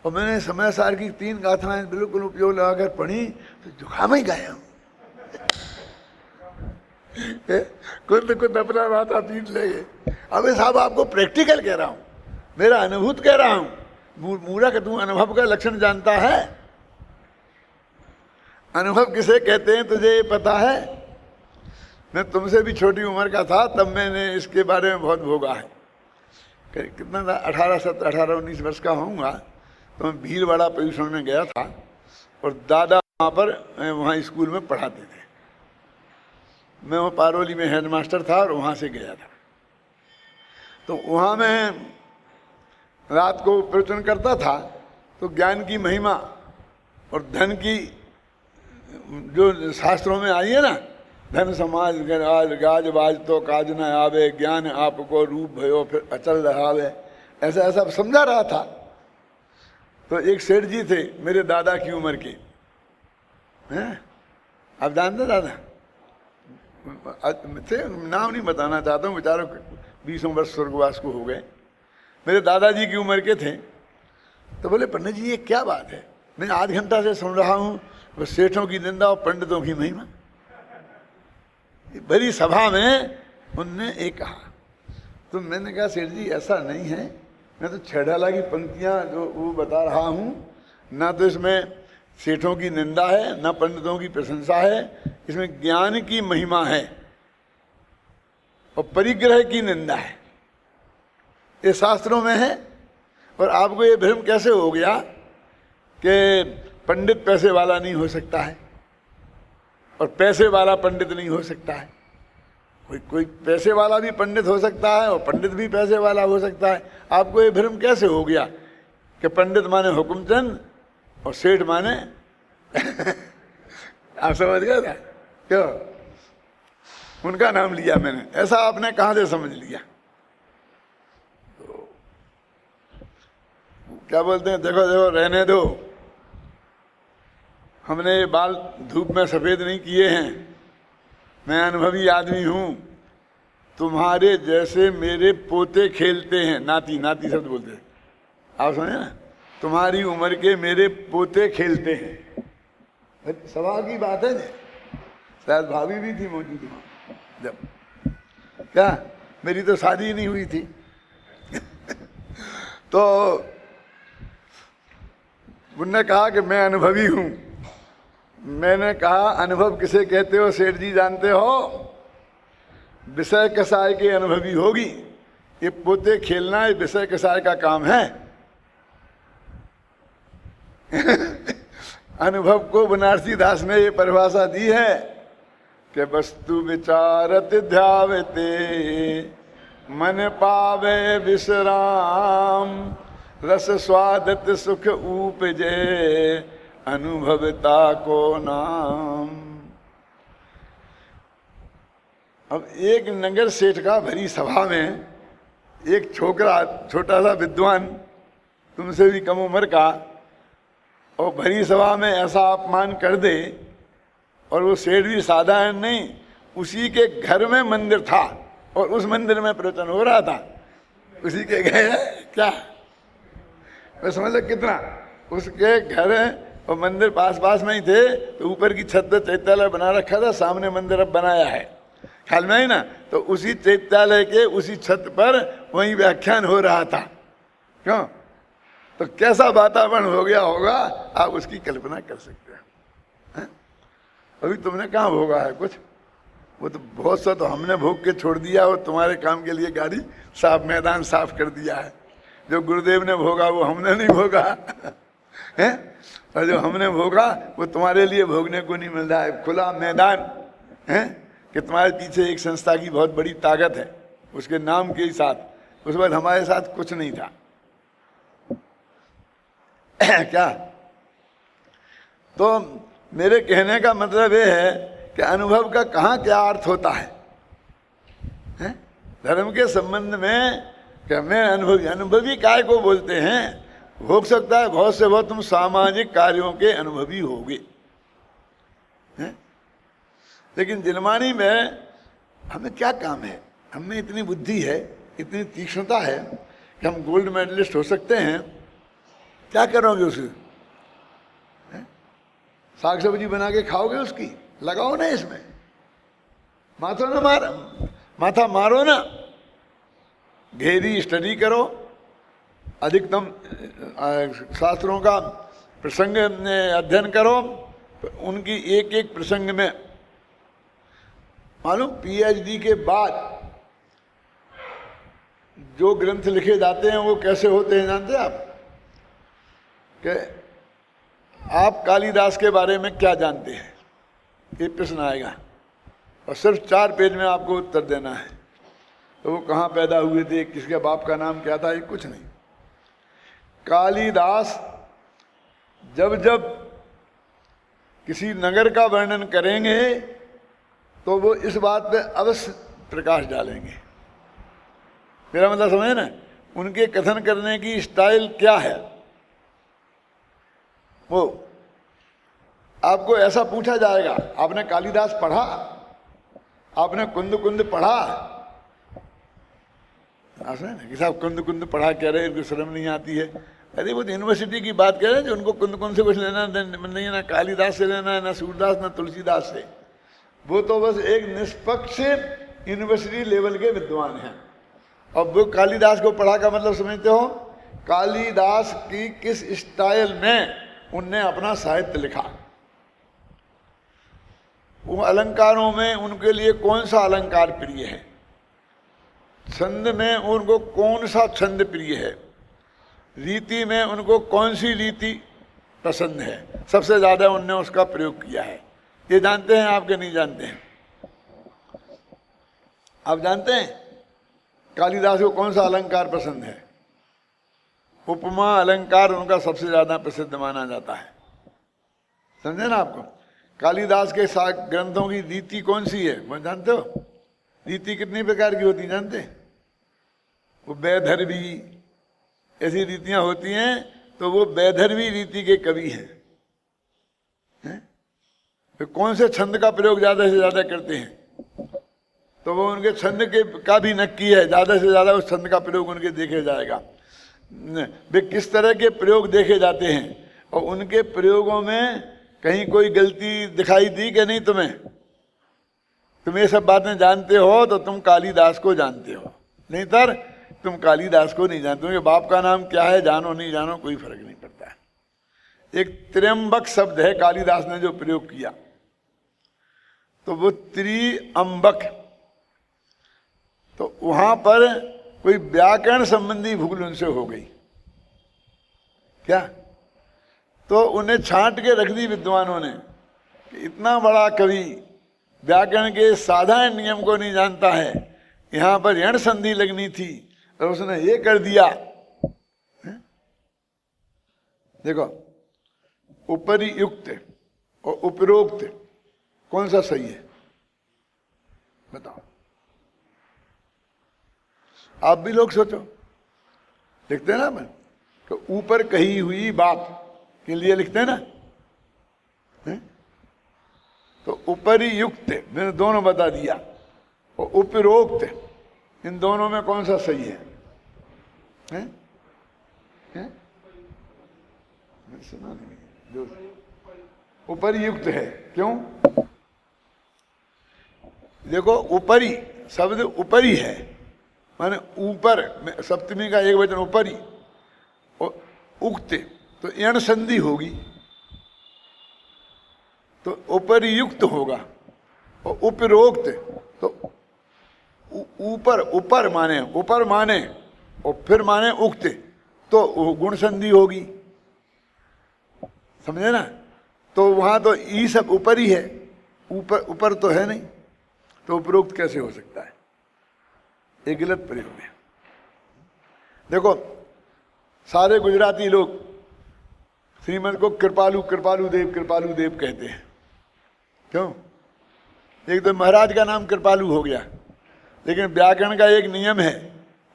और मैंने समय सार की 3 गाथाएं बिल्कुल उपयोग लगाकर पढ़ी तो जुकाम ही गया हूँ। कुछ अपना बात आप पीट लेंगे। अबे साहब आपको प्रैक्टिकल कह रहा हूँ, मेरा अनुभूत कह रहा हूँ। मूर्ख तू अनुभव का लक्षण जानता है? अनुभव किसे कहते हैं तुझे ये पता है? मैं तुमसे भी छोटी उम्र का था तब मैंने इसके बारे में बहुत भोगा है। कितना था, 18-19 वर्ष का होऊंगा तो मैं भीलवाड़ा पर्यूषण में गया था और दादा वहाँ पर वहाँ स्कूल में पढ़ाते थे। मैं वो पारोली में हेडमास्टर था और वहाँ से गया था। तो वहाँ मैं रात को प्रवचन करता था तो ज्ञान की महिमा और धन की जो शास्त्रों में आई है ना, धन समाज गाज बाज तो काज न आवे, ज्ञान आपको रूप भयो फिर अचल रहावे, ऐसा ऐसा समझा रहा था। तो एक सेठ जी थे मेरे दादा की उम्र के, हैं आप जानते दादा थे, नाम नहीं बताना चाहता हूँ, बेचारों 20 वर्ष स्वर्गवास को हो गए। मेरे दादाजी की उम्र के थे। तो बोले पंडित जी ये क्या बात है, मैं आध घंटा से सुन रहा हूँ वो सेठों की निंदा और पंडितों की महिमा। बड़ी सभा में उनने एक कहा, तो मैंने कहा सेठ जी ऐसा नहीं है, मैं तो छेड़ाला की पंक्तियाँ जो वो बता रहा हूँ, ना तो इसमें सेठों की निंदा है ना पंडितों की प्रशंसा है, इसमें ज्ञान की महिमा है और परिग्रह की निंदा है, ये शास्त्रों में है। और आपको ये भ्रम कैसे हो गया कि पंडित पैसे वाला नहीं हो सकता है और पैसे वाला पंडित नहीं हो सकता है? कोई पैसे वाला भी पंडित हो सकता है और पंडित भी पैसे वाला हो सकता है। आपको ये भ्रम कैसे हो गया कि पंडित माने हुकुमचंद और सेठ माने आप समझ गए ना क्यों उनका नाम लिया मैंने, ऐसा आपने कहाँ से समझ लिया? क्या बोलते हैं, देखो देखो रहने दो, हमने ये बाल धूप में सफ़ेद नहीं किए हैं, मैं अनुभवी आदमी हूँ, तुम्हारे जैसे मेरे पोते खेलते हैं, नाती, नाती शब्द बोलते हैं, आप समझे ना, तुम्हारी उम्र के मेरे पोते खेलते हैं। सवाल की बात है, शायद भाभी भी थी मौजूद वहाँ जब, क्या मेरी तो शादी नहीं हुई थी तो उन्होंने कहा कि मैं अनुभवी हूँ। मैंने कहा अनुभव किसे कहते हो सेठ जी, जानते हो? विषय कसाय के अनुभवी होगी, ये पोते खेलना ये विषय कसाय का काम है अनुभव को बनारसी दास ने ये परिभाषा दी है कि वस्तु विचारत ध्यावते मन पावे विश्राम, रस स्वादत सुख उपजे अनुभवता को नाम। अब एक नगर सेठ का भरी सभा में एक छोकरा, छोटा सा विद्वान, तुमसे भी कम उम्र का, और भरी सभा में ऐसा अपमान कर दे, और वो सेठ भी साधारण नहीं, उसी के घर में मंदिर था और उस मंदिर में प्रवचन हो रहा था, उसी के घर, क्या मैं समझ लो कितना, उसके घर और मंदिर पास पास में ही थे, तो ऊपर की छत पर चैत्यालय बना रखा था, सामने मंदिर अब बनाया है, ख्याल में ही ना, तो उसी चैत्यालय के उसी छत पर वहीं व्याख्यान हो रहा था। क्यों? तो कैसा वातावरण हो गया होगा, आप उसकी कल्पना कर सकते हैं। अभी तुमने कहाँ भोगा है कुछ, वो तो बहुत सा तो हमने भोग के छोड़ दिया, और तुम्हारे काम के लिए गाड़ी साफ, मैदान साफ कर दिया है। जो गुरुदेव ने भोगा वो हमने नहीं भोगा है, और जो हमने भोगा वो तुम्हारे लिए भोगने को नहीं मिल रहा है। खुला मैदान है कि तुम्हारे पीछे एक संस्था की बहुत बड़ी ताकत है, उसके नाम के ही साथ, उस वक्त हमारे साथ कुछ नहीं था क्या? तो मेरे कहने का मतलब ये है कि अनुभव का कहाँ क्या अर्थ होता है, धर्म के संबंध में कि मैं अनुभवी, अनुभवी काय को बोलते हैं? हो सकता है बहुत से बहुत तुम सामाजिक कार्यों के अनुभवी होगे, लेकिन दिलमानी में हमें क्या काम है? हमें इतनी बुद्धि है, इतनी तीक्ष्णता है कि हम गोल्ड मेडलिस्ट हो सकते हैं। क्या करोगे उसे? साग सब्जी बना के खाओगे उसकी? लगाओ ना इसमें, माथा मारो ना, गहरी स्टडी करो, अधिकतम शास्त्रों का प्रसंग अध्ययन करो, उनकी एक एक प्रसंग में मालूम, पीएचडी के बाद जो ग्रंथ लिखे जाते हैं वो कैसे होते हैं जानते हैं आप? कि आप कालिदास के बारे में क्या जानते हैं, ये प्रश्न आएगा, और सिर्फ 4 पेज में आपको उत्तर देना है। तो वो कहाँ पैदा हुए थे, किसके बाप का नाम क्या था, ये कुछ नहीं। कालिदास जब जब किसी नगर का वर्णन करेंगे तो वो इस बात पे अवश्य प्रकाश डालेंगे। मेरा मतलब समझे ना, उनके कथन करने की स्टाइल क्या है। वो आपको ऐसा पूछा जाएगा, आपने कालिदास पढ़ा, आपने कुंद कुंद पढ़ा? आप सुने ना कि साहब कुंद कुंद पढ़ा कह रहे, इनको शर्म नहीं आती है। अरे वो यूनिवर्सिटी की बात कह रहे हैं, जो उनको कुंद कुंद से कुछ लेना नहीं है, ना कालिदास से लेना है, ना सूरदास, ना तुलसीदास से। वो तो बस एक निष्पक्ष यूनिवर्सिटी लेवल के विद्वान हैं। और वो कालिदास को पढ़ा का मतलब समझते हो? कालिदास की किस स्टाइल में उनने अपना साहित्य लिखा, वो अलंकारों में उनके लिए कौन सा अलंकार प्रिय है, छंद में उनको कौन सा छंद प्रिय है, रीति में उनको कौन सी रीति पसंद है, सबसे ज़्यादा उनने उसका प्रयोग किया है। ये जानते हैं आपके? नहीं जानते हैं? आप जानते हैं कालिदास को कौन सा अलंकार पसंद है? उपमा अलंकार उनका सबसे ज़्यादा प्रसिद्ध माना जाता है। समझे ना आपको? कालिदास के साथ ग्रंथों की रीति कौन सी है वो जानते हो? रीति कितनी प्रकार की होती जानते हैं? वो वैदर्भी ऐसी रीतियाँ होती हैं तो वो वैदर्भी रीति के कवि हैं। तो कौन से छंद का प्रयोग ज्यादा से ज्यादा करते हैं, तो वो उनके छंद के का भी नक्की है, ज्यादा से ज्यादा उस छंद का प्रयोग उनके देखे जाएगा। वे किस तरह के प्रयोग देखे जाते हैं और उनके प्रयोगों में कहीं कोई गलती दिखाई दी कि नहीं तुम्हें? तुम ये सब बातें जानते हो तो तुम कालिदास को जानते हो, नहीं तर तुम कालिदास को नहीं जानते हो। बाप का नाम क्या है, जानो नहीं जानो कोई फर्क नहीं पड़ता है। एक त्र्यंबक शब्द है कालिदास ने जो प्रयोग किया, तो वो त्रिअंबक, तो वहां पर कोई व्याकरण संबंधी भूल उनसे हो गई क्या, तो उन्हें छांट के रख दी विद्वानों ने कि इतना बड़ा कवि व्याकरण के साधारण नियम को नहीं जानता है, यहां पर यण संधि लगनी थी और उसने ये कर दिया। देखो, उपरियुक्त और उपरोक्त कौन सा सही है बताओ? आप भी लोग सोचो, लिखते हैं ना मैं, तो ऊपर कही हुई बात के लिए लिखते हैं ना, तो उपरियुक्त मैंने दोनों बता दिया, और उपरोक्त इन दोनों में कौन सा सही है? सुना नहीं, जो उपरियुक्त है। क्यों? देखो, ऊपरी शब्द ऊपरी है, माने ऊपर, सप्तमी का एक वचन ऊपरी, और उक्त तो यण संधि होगी तो उपरियुक्त होगा, और उपरोक्त तो ऊपर, ऊपर माने और फिर माने उक्त, तो गुण संधि होगी, समझे ना? तो वहां तो ई सब ऊपर ही है, ऊपर तो है नहीं, तो उपरोक्त कैसे हो सकता है? एक गलत प्रयोग है। देखो, सारे गुजराती लोग श्रीमद को कृपालु देव कहते हैं। क्यों? एक तो महाराज का नाम कृपालु हो गया, लेकिन व्याकरण का एक नियम है,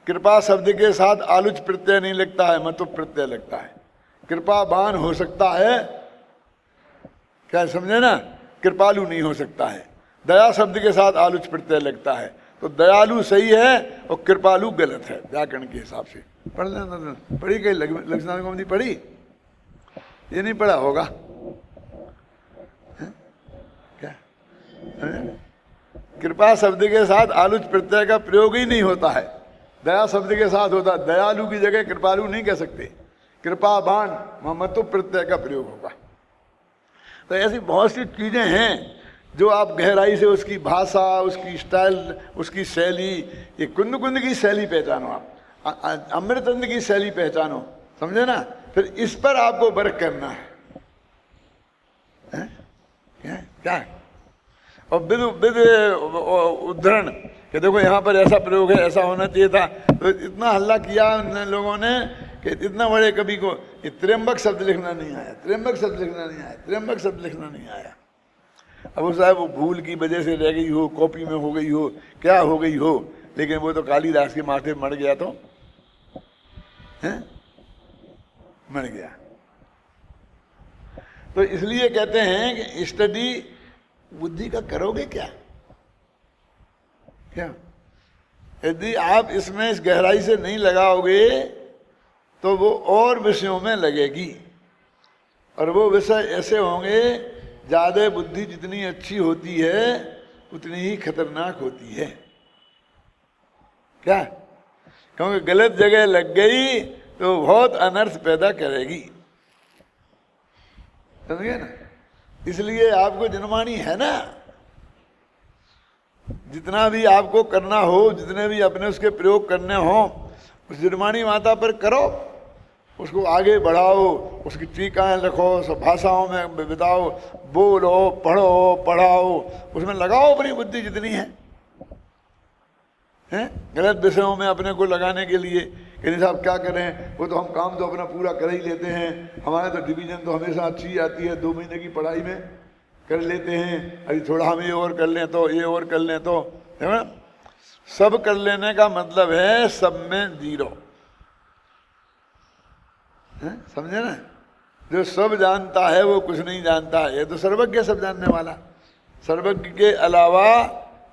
कृपा शब्द के साथ आलुच प्रत्यय नहीं लगता है, मतुप प्रत्यय लगता है। कृपावान हो सकता है, क्या समझे ना? कृपालु नहीं हो सकता है। दया शब्द के साथ आलुच प्रत्यय लगता है, तो दयालु सही है और कृपालु गलत है व्याकरण के हिसाब से। पढ़ लेना, पढ़ी कहीं लक्ष्मण कौमुदी पढ़ी? ये नहीं पढ़ा होगा क्या? कृपा शब्द के साथ आलुच प्रत्यय का प्रयोग ही नहीं होता है, दया शब्द के साथ होता है। दयालु की जगह कृपालु नहीं कह सकते, कृपावान मतु प्रत्यय का प्रयोग होगा। तो ऐसी बहुत सी चीजें हैं जो आप गहराई से उसकी भाषा, उसकी स्टाइल, उसकी शैली, ये कुंद कुंद की शैली पहचानो, आप अमृतंद की शैली पहचानो, समझे ना? फिर इस पर आपको वर्क करना है, क्या? और विद उद्धरण कि देखो यहाँ पर ऐसा प्रयोग है, ऐसा होना चाहिए था, तो इतना हल्ला किया उन लोगों ने कि इतना बड़े कवि को ये त्र्यंबक शब्द लिखना नहीं आया, त्र्यंबक शब्द लिखना नहीं आया। अब वो साहब वो भूल की वजह से रह गई हो, कॉपी में हो गई हो, क्या हो गई हो, लेकिन वो तो कालिदास के माथे मर गया, तो मर गया। तो इसलिए कहते हैं कि स्टडी बुद्धि का करोगे क्या? यदि आप इसमें इस गहराई से नहीं लगाओगे तो वो और विषयों में लगेगी, और वो विषय ऐसे होंगे, ज्यादा बुद्धि जितनी अच्छी होती है उतनी ही खतरनाक होती है। क्या? क्योंकि गलत जगह लग गई तो बहुत अनर्थ पैदा करेगी, समझे ना? इसलिए आपको जनमानी है ना, जितना भी आपको करना हो, जितने भी अपने उसके प्रयोग करने हो, उस जनमानी माता पर करो, उसको आगे बढ़ाओ, उसकी टीकाएं रखो, सब भाषाओं में बिताओ, बोलो, पढ़ो, पढ़ाओ, उसमें लगाओ अपनी बुद्धि जितनी है। गलत विषयों में अपने को लगाने के लिए कि साहब क्या करें, वो तो हम काम तो अपना पूरा कर ही लेते हैं, हमारे तो डिवीजन तो हमेशा अच्छी आती है, 2 महीने की पढ़ाई में कर लेते हैं, अभी थोड़ा हम ये और कर लें तो, ये और कर लें तो, है ना? सब कर लेने का मतलब है सब में 0। समझे ना? जो सब जानता है वो कुछ नहीं जानता है, ये तो सर्वज्ञ सब जानने वाला। सर्वज्ञ के अलावा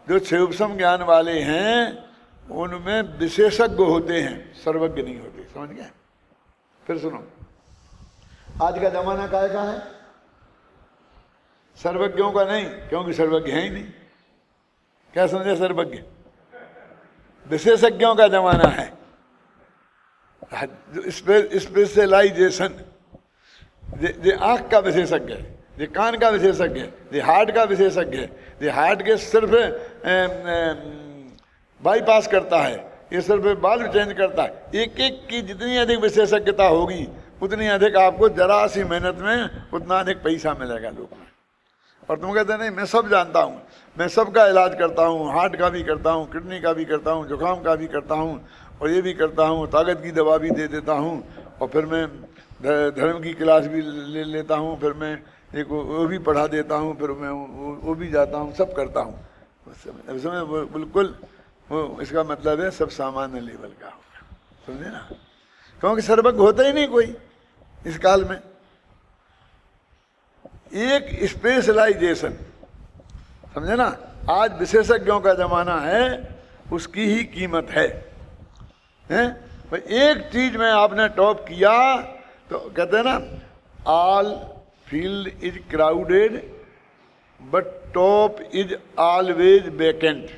जो क्षेपसम ज्ञान वाले हैं उनमें विशेषज्ञ होते हैं, सर्वज्ञ नहीं होते। समझ गए? फिर सुनो, आज का जमाना काय का है? सर्वज्ञों का नहीं, क्योंकि सर्वज्ञ है ही नहीं। क्या समझे? सर्वज्ञ विशेषज्ञों का जमाना है। स्पेशलाइजेशन, ये आँख का विशेषज्ञ है, ये कान का विशेषज्ञ है, ये हार्ट का विशेषज्ञ है, ये हार्ट के सिर्फ बाईपास करता है, ये सिर्फ बाल्व चेंज करता है। एक एक की जितनी अधिक विशेषज्ञता होगी उतनी अधिक आपको जरा सी मेहनत में उतना अधिक पैसा मिलेगा लोग में। और तुम कहते नहीं मैं सब जानता हूँ, मैं सबका इलाज करता हूँ, हार्ट का भी करता हूँ, किडनी का भी करता हूँ, जुकाम का भी करता हूँ, और ये भी करता हूँ, ताकत की दवा भी दे देता हूँ, और फिर मैं धर्म की क्लास भी ले लेता हूँ, फिर मैं एक वो भी पढ़ा देता हूँ, फिर मैं वो भी जाता हूँ, सब करता हूँ। उस समय बिल्कुल वो इसका मतलब है सब सामान्य लेवल का होगा। समझे ना? क्योंकि सर्वज्ञ होता ही नहीं कोई इस काल में। एक स्पेशलाइजेशन, समझे ना? आज विशेषज्ञों का जमाना है, उसकी ही कीमत है, हैं? भाई एक चीज में आपने टॉप किया तो कहते हैं ना, all field is crowded but top is always vacant.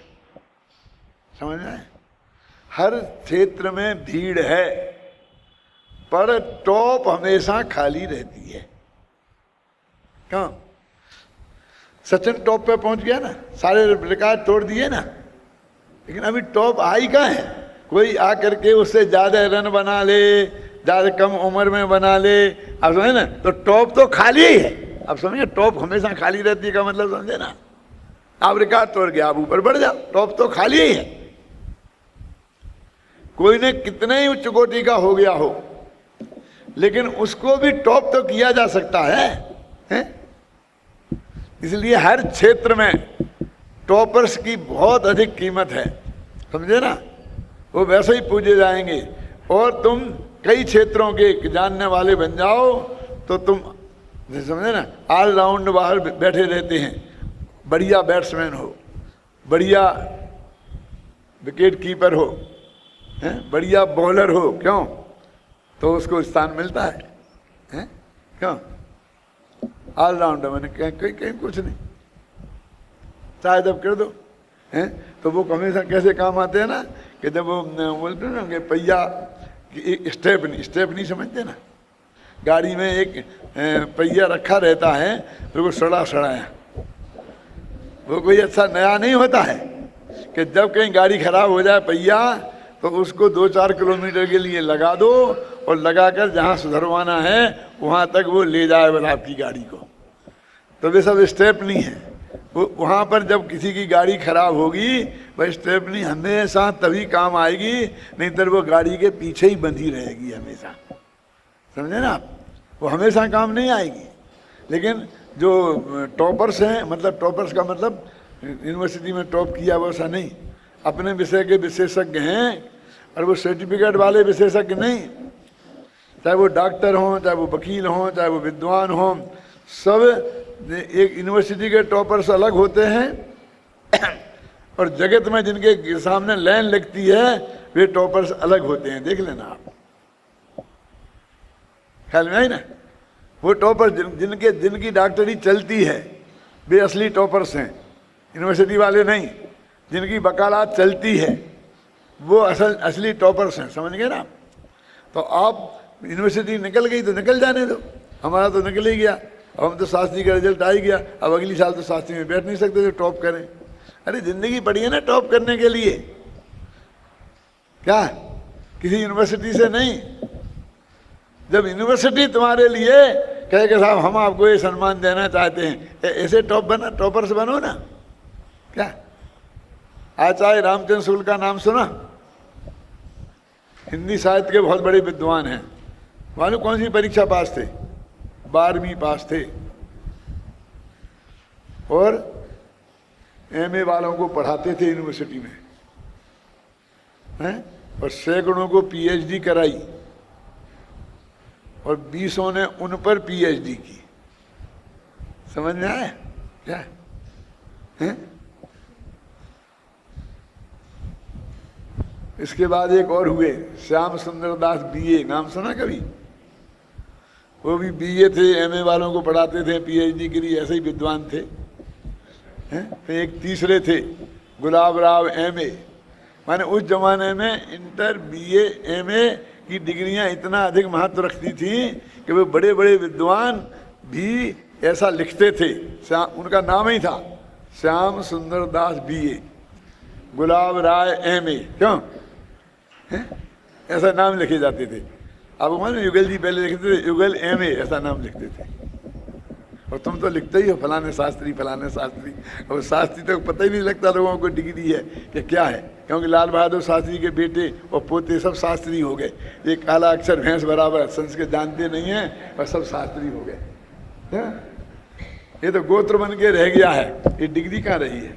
समझ में? हर क्षेत्र में भीड़ है पर टॉप हमेशा खाली रहती है। क्यों? सचिन टॉप पे पहुंच गया ना, सारे रिकॉर्ड तोड़ दिए ना, लेकिन अभी टॉप आई कहाँ है? कोई आकर के उससे ज्यादा रन बना ले, ज्यादा कम उम्र में बना ले। अब समझे ना? तो टॉप तो खाली ही है। अब समझे, टॉप हमेशा खाली रहती है का मतलब समझे ना? आप रिकॉर्ड तोड़ गया, आप ऊपर बढ़ जाओ, टॉप तो खाली ही है। कोई ने कितने ही उच्च कोटि का हो गया हो, लेकिन उसको भी टॉप तो किया जा सकता है? इसलिए हर क्षेत्र में टॉपर्स की बहुत अधिक कीमत है। समझे ना? वो वैसे ही पूजे जाएंगे। और तुम कई क्षेत्रों के जानने वाले बन जाओ तो तुम समझे ना, ऑल राउंड बाहर बैठे रहते हैं। बढ़िया बैट्समैन हो, बढ़िया विकेट कीपर हो, बढ़िया बॉलर हो, क्यों? तो उसको स्थान मिलता है, क्यों? ऑलराउंडर मैंने कहीं कुछ नहीं, शायद अब कर दो, हैं? तो वो हमेशा कैसे काम आते हैं ना, कि जब वो बोलते ना कि पहिया की स्टेपनी समझते ना, गाड़ी में एक पहिया रखा रहता है, फिर वो सड़ा है, वो कोई अच्छा नया नहीं होता है कि जब कहीं गाड़ी खराब हो जाए पहिया तो उसको 2-4 किलोमीटर के लिए लगा दो और लगाकर जहाँ सुधरवाना है वहाँ तक वो ले जाए बस आपकी गाड़ी को। तो वे सब स्टेपनी है। वो वहाँ पर जब किसी की गाड़ी खराब होगी, वह स्टेपनी हमेशा तभी काम आएगी, नहीं तो वो गाड़ी के पीछे ही बंधी रहेगी हमेशा। समझे ना आप? वो हमेशा काम नहीं आएगी। लेकिन जो टॉपर्स हैं, मतलब टॉपर्स का मतलब यूनिवर्सिटी में टॉप किया वैसा नहीं, अपने विषय के विशेषज्ञ हैं, और वो सर्टिफिकेट वाले विशेषज्ञ नहीं। चाहे वो डॉक्टर हों, चाहे वो वकील हों, चाहे वो विद्वान हों, सब एक यूनिवर्सिटी के टॉपर्स अलग होते हैं और जगत में जिनके सामने लाइन लगती है वे टॉपर्स अलग होते हैं। देख लेना आप, ख्याल में आई ना? वो टॉपर्स जिनकी डॉक्टरी चलती है वे असली टॉपर्स हैं, यूनिवर्सिटी वाले नहीं। जिनकी वकालत चलती है वो असली टॉपर्स हैं। समझ गए ना? तो आप यूनिवर्सिटी निकल गई तो निकल जाने दो, हमारा तो निकल ही गया। अब हम तो शास्त्री का रिजल्ट आ ही गया, अब अगली साल तो शास्त्री में बैठ नहीं सकते तो टॉप करें। अरे जिंदगी पड़ी है ना टॉप करने के लिए, क्या किसी यूनिवर्सिटी से नहीं। जब यूनिवर्सिटी तुम्हारे लिए कहे कि साहब हम आपको ये सम्मान देना चाहते हैं, ऐसे टॉपर्स बनो ना। क्या आचार्य रामचंद्र शुक्ल का नाम सुना? हिंदी साहित्य के बहुत बड़े विद्वान हैं। मालूम कौन सी परीक्षा पास थे? 12वीं पास थे, और एमए वालों को पढ़ाते थे यूनिवर्सिटी में, हैं? और सैकड़ों को पीएचडी कराई। और 20 ने उन पर पीएचडी की। समझ में आया क्या है? इसके बाद एक और हुए, श्याम सुंदर दास बीए, नाम सुना कभी? वो भी बीए थे, एमए वालों को पढ़ाते थे, पीएचडी के लिए ऐसे ही विद्वान थे। तो एक तीसरे थे गुलाब राव एमए। माने उस जमाने में इंटर बीए एमए की डिग्रियां इतना अधिक महत्व रखती थी कि वे बड़े बड़े विद्वान भी ऐसा लिखते थे। उनका नाम ही था श्याम सुंदर दास बीए, गुलाब राय एमए। क्यों ऐसा नाम लिखे जाते थे? अब मान युगल जी पहले लिखते थे युगल एमए, ऐसा नाम लिखते थे। और तुम तो लिखते ही हो फलाने शास्त्री फलाने शास्त्री। और शास्त्री तो पता ही नहीं लगता लोगों को डिग्री है कि क्या है, क्योंकि लाल बहादुर शास्त्री के बेटे और पोते सब शास्त्री हो गए। ये काला अक्षर भैंस बराबर, संस्कृत जानते नहीं हैं और सब शास्त्री हो गए। ये तो गोत्र बन के रह गया है, ये डिग्री कहाँ रही है?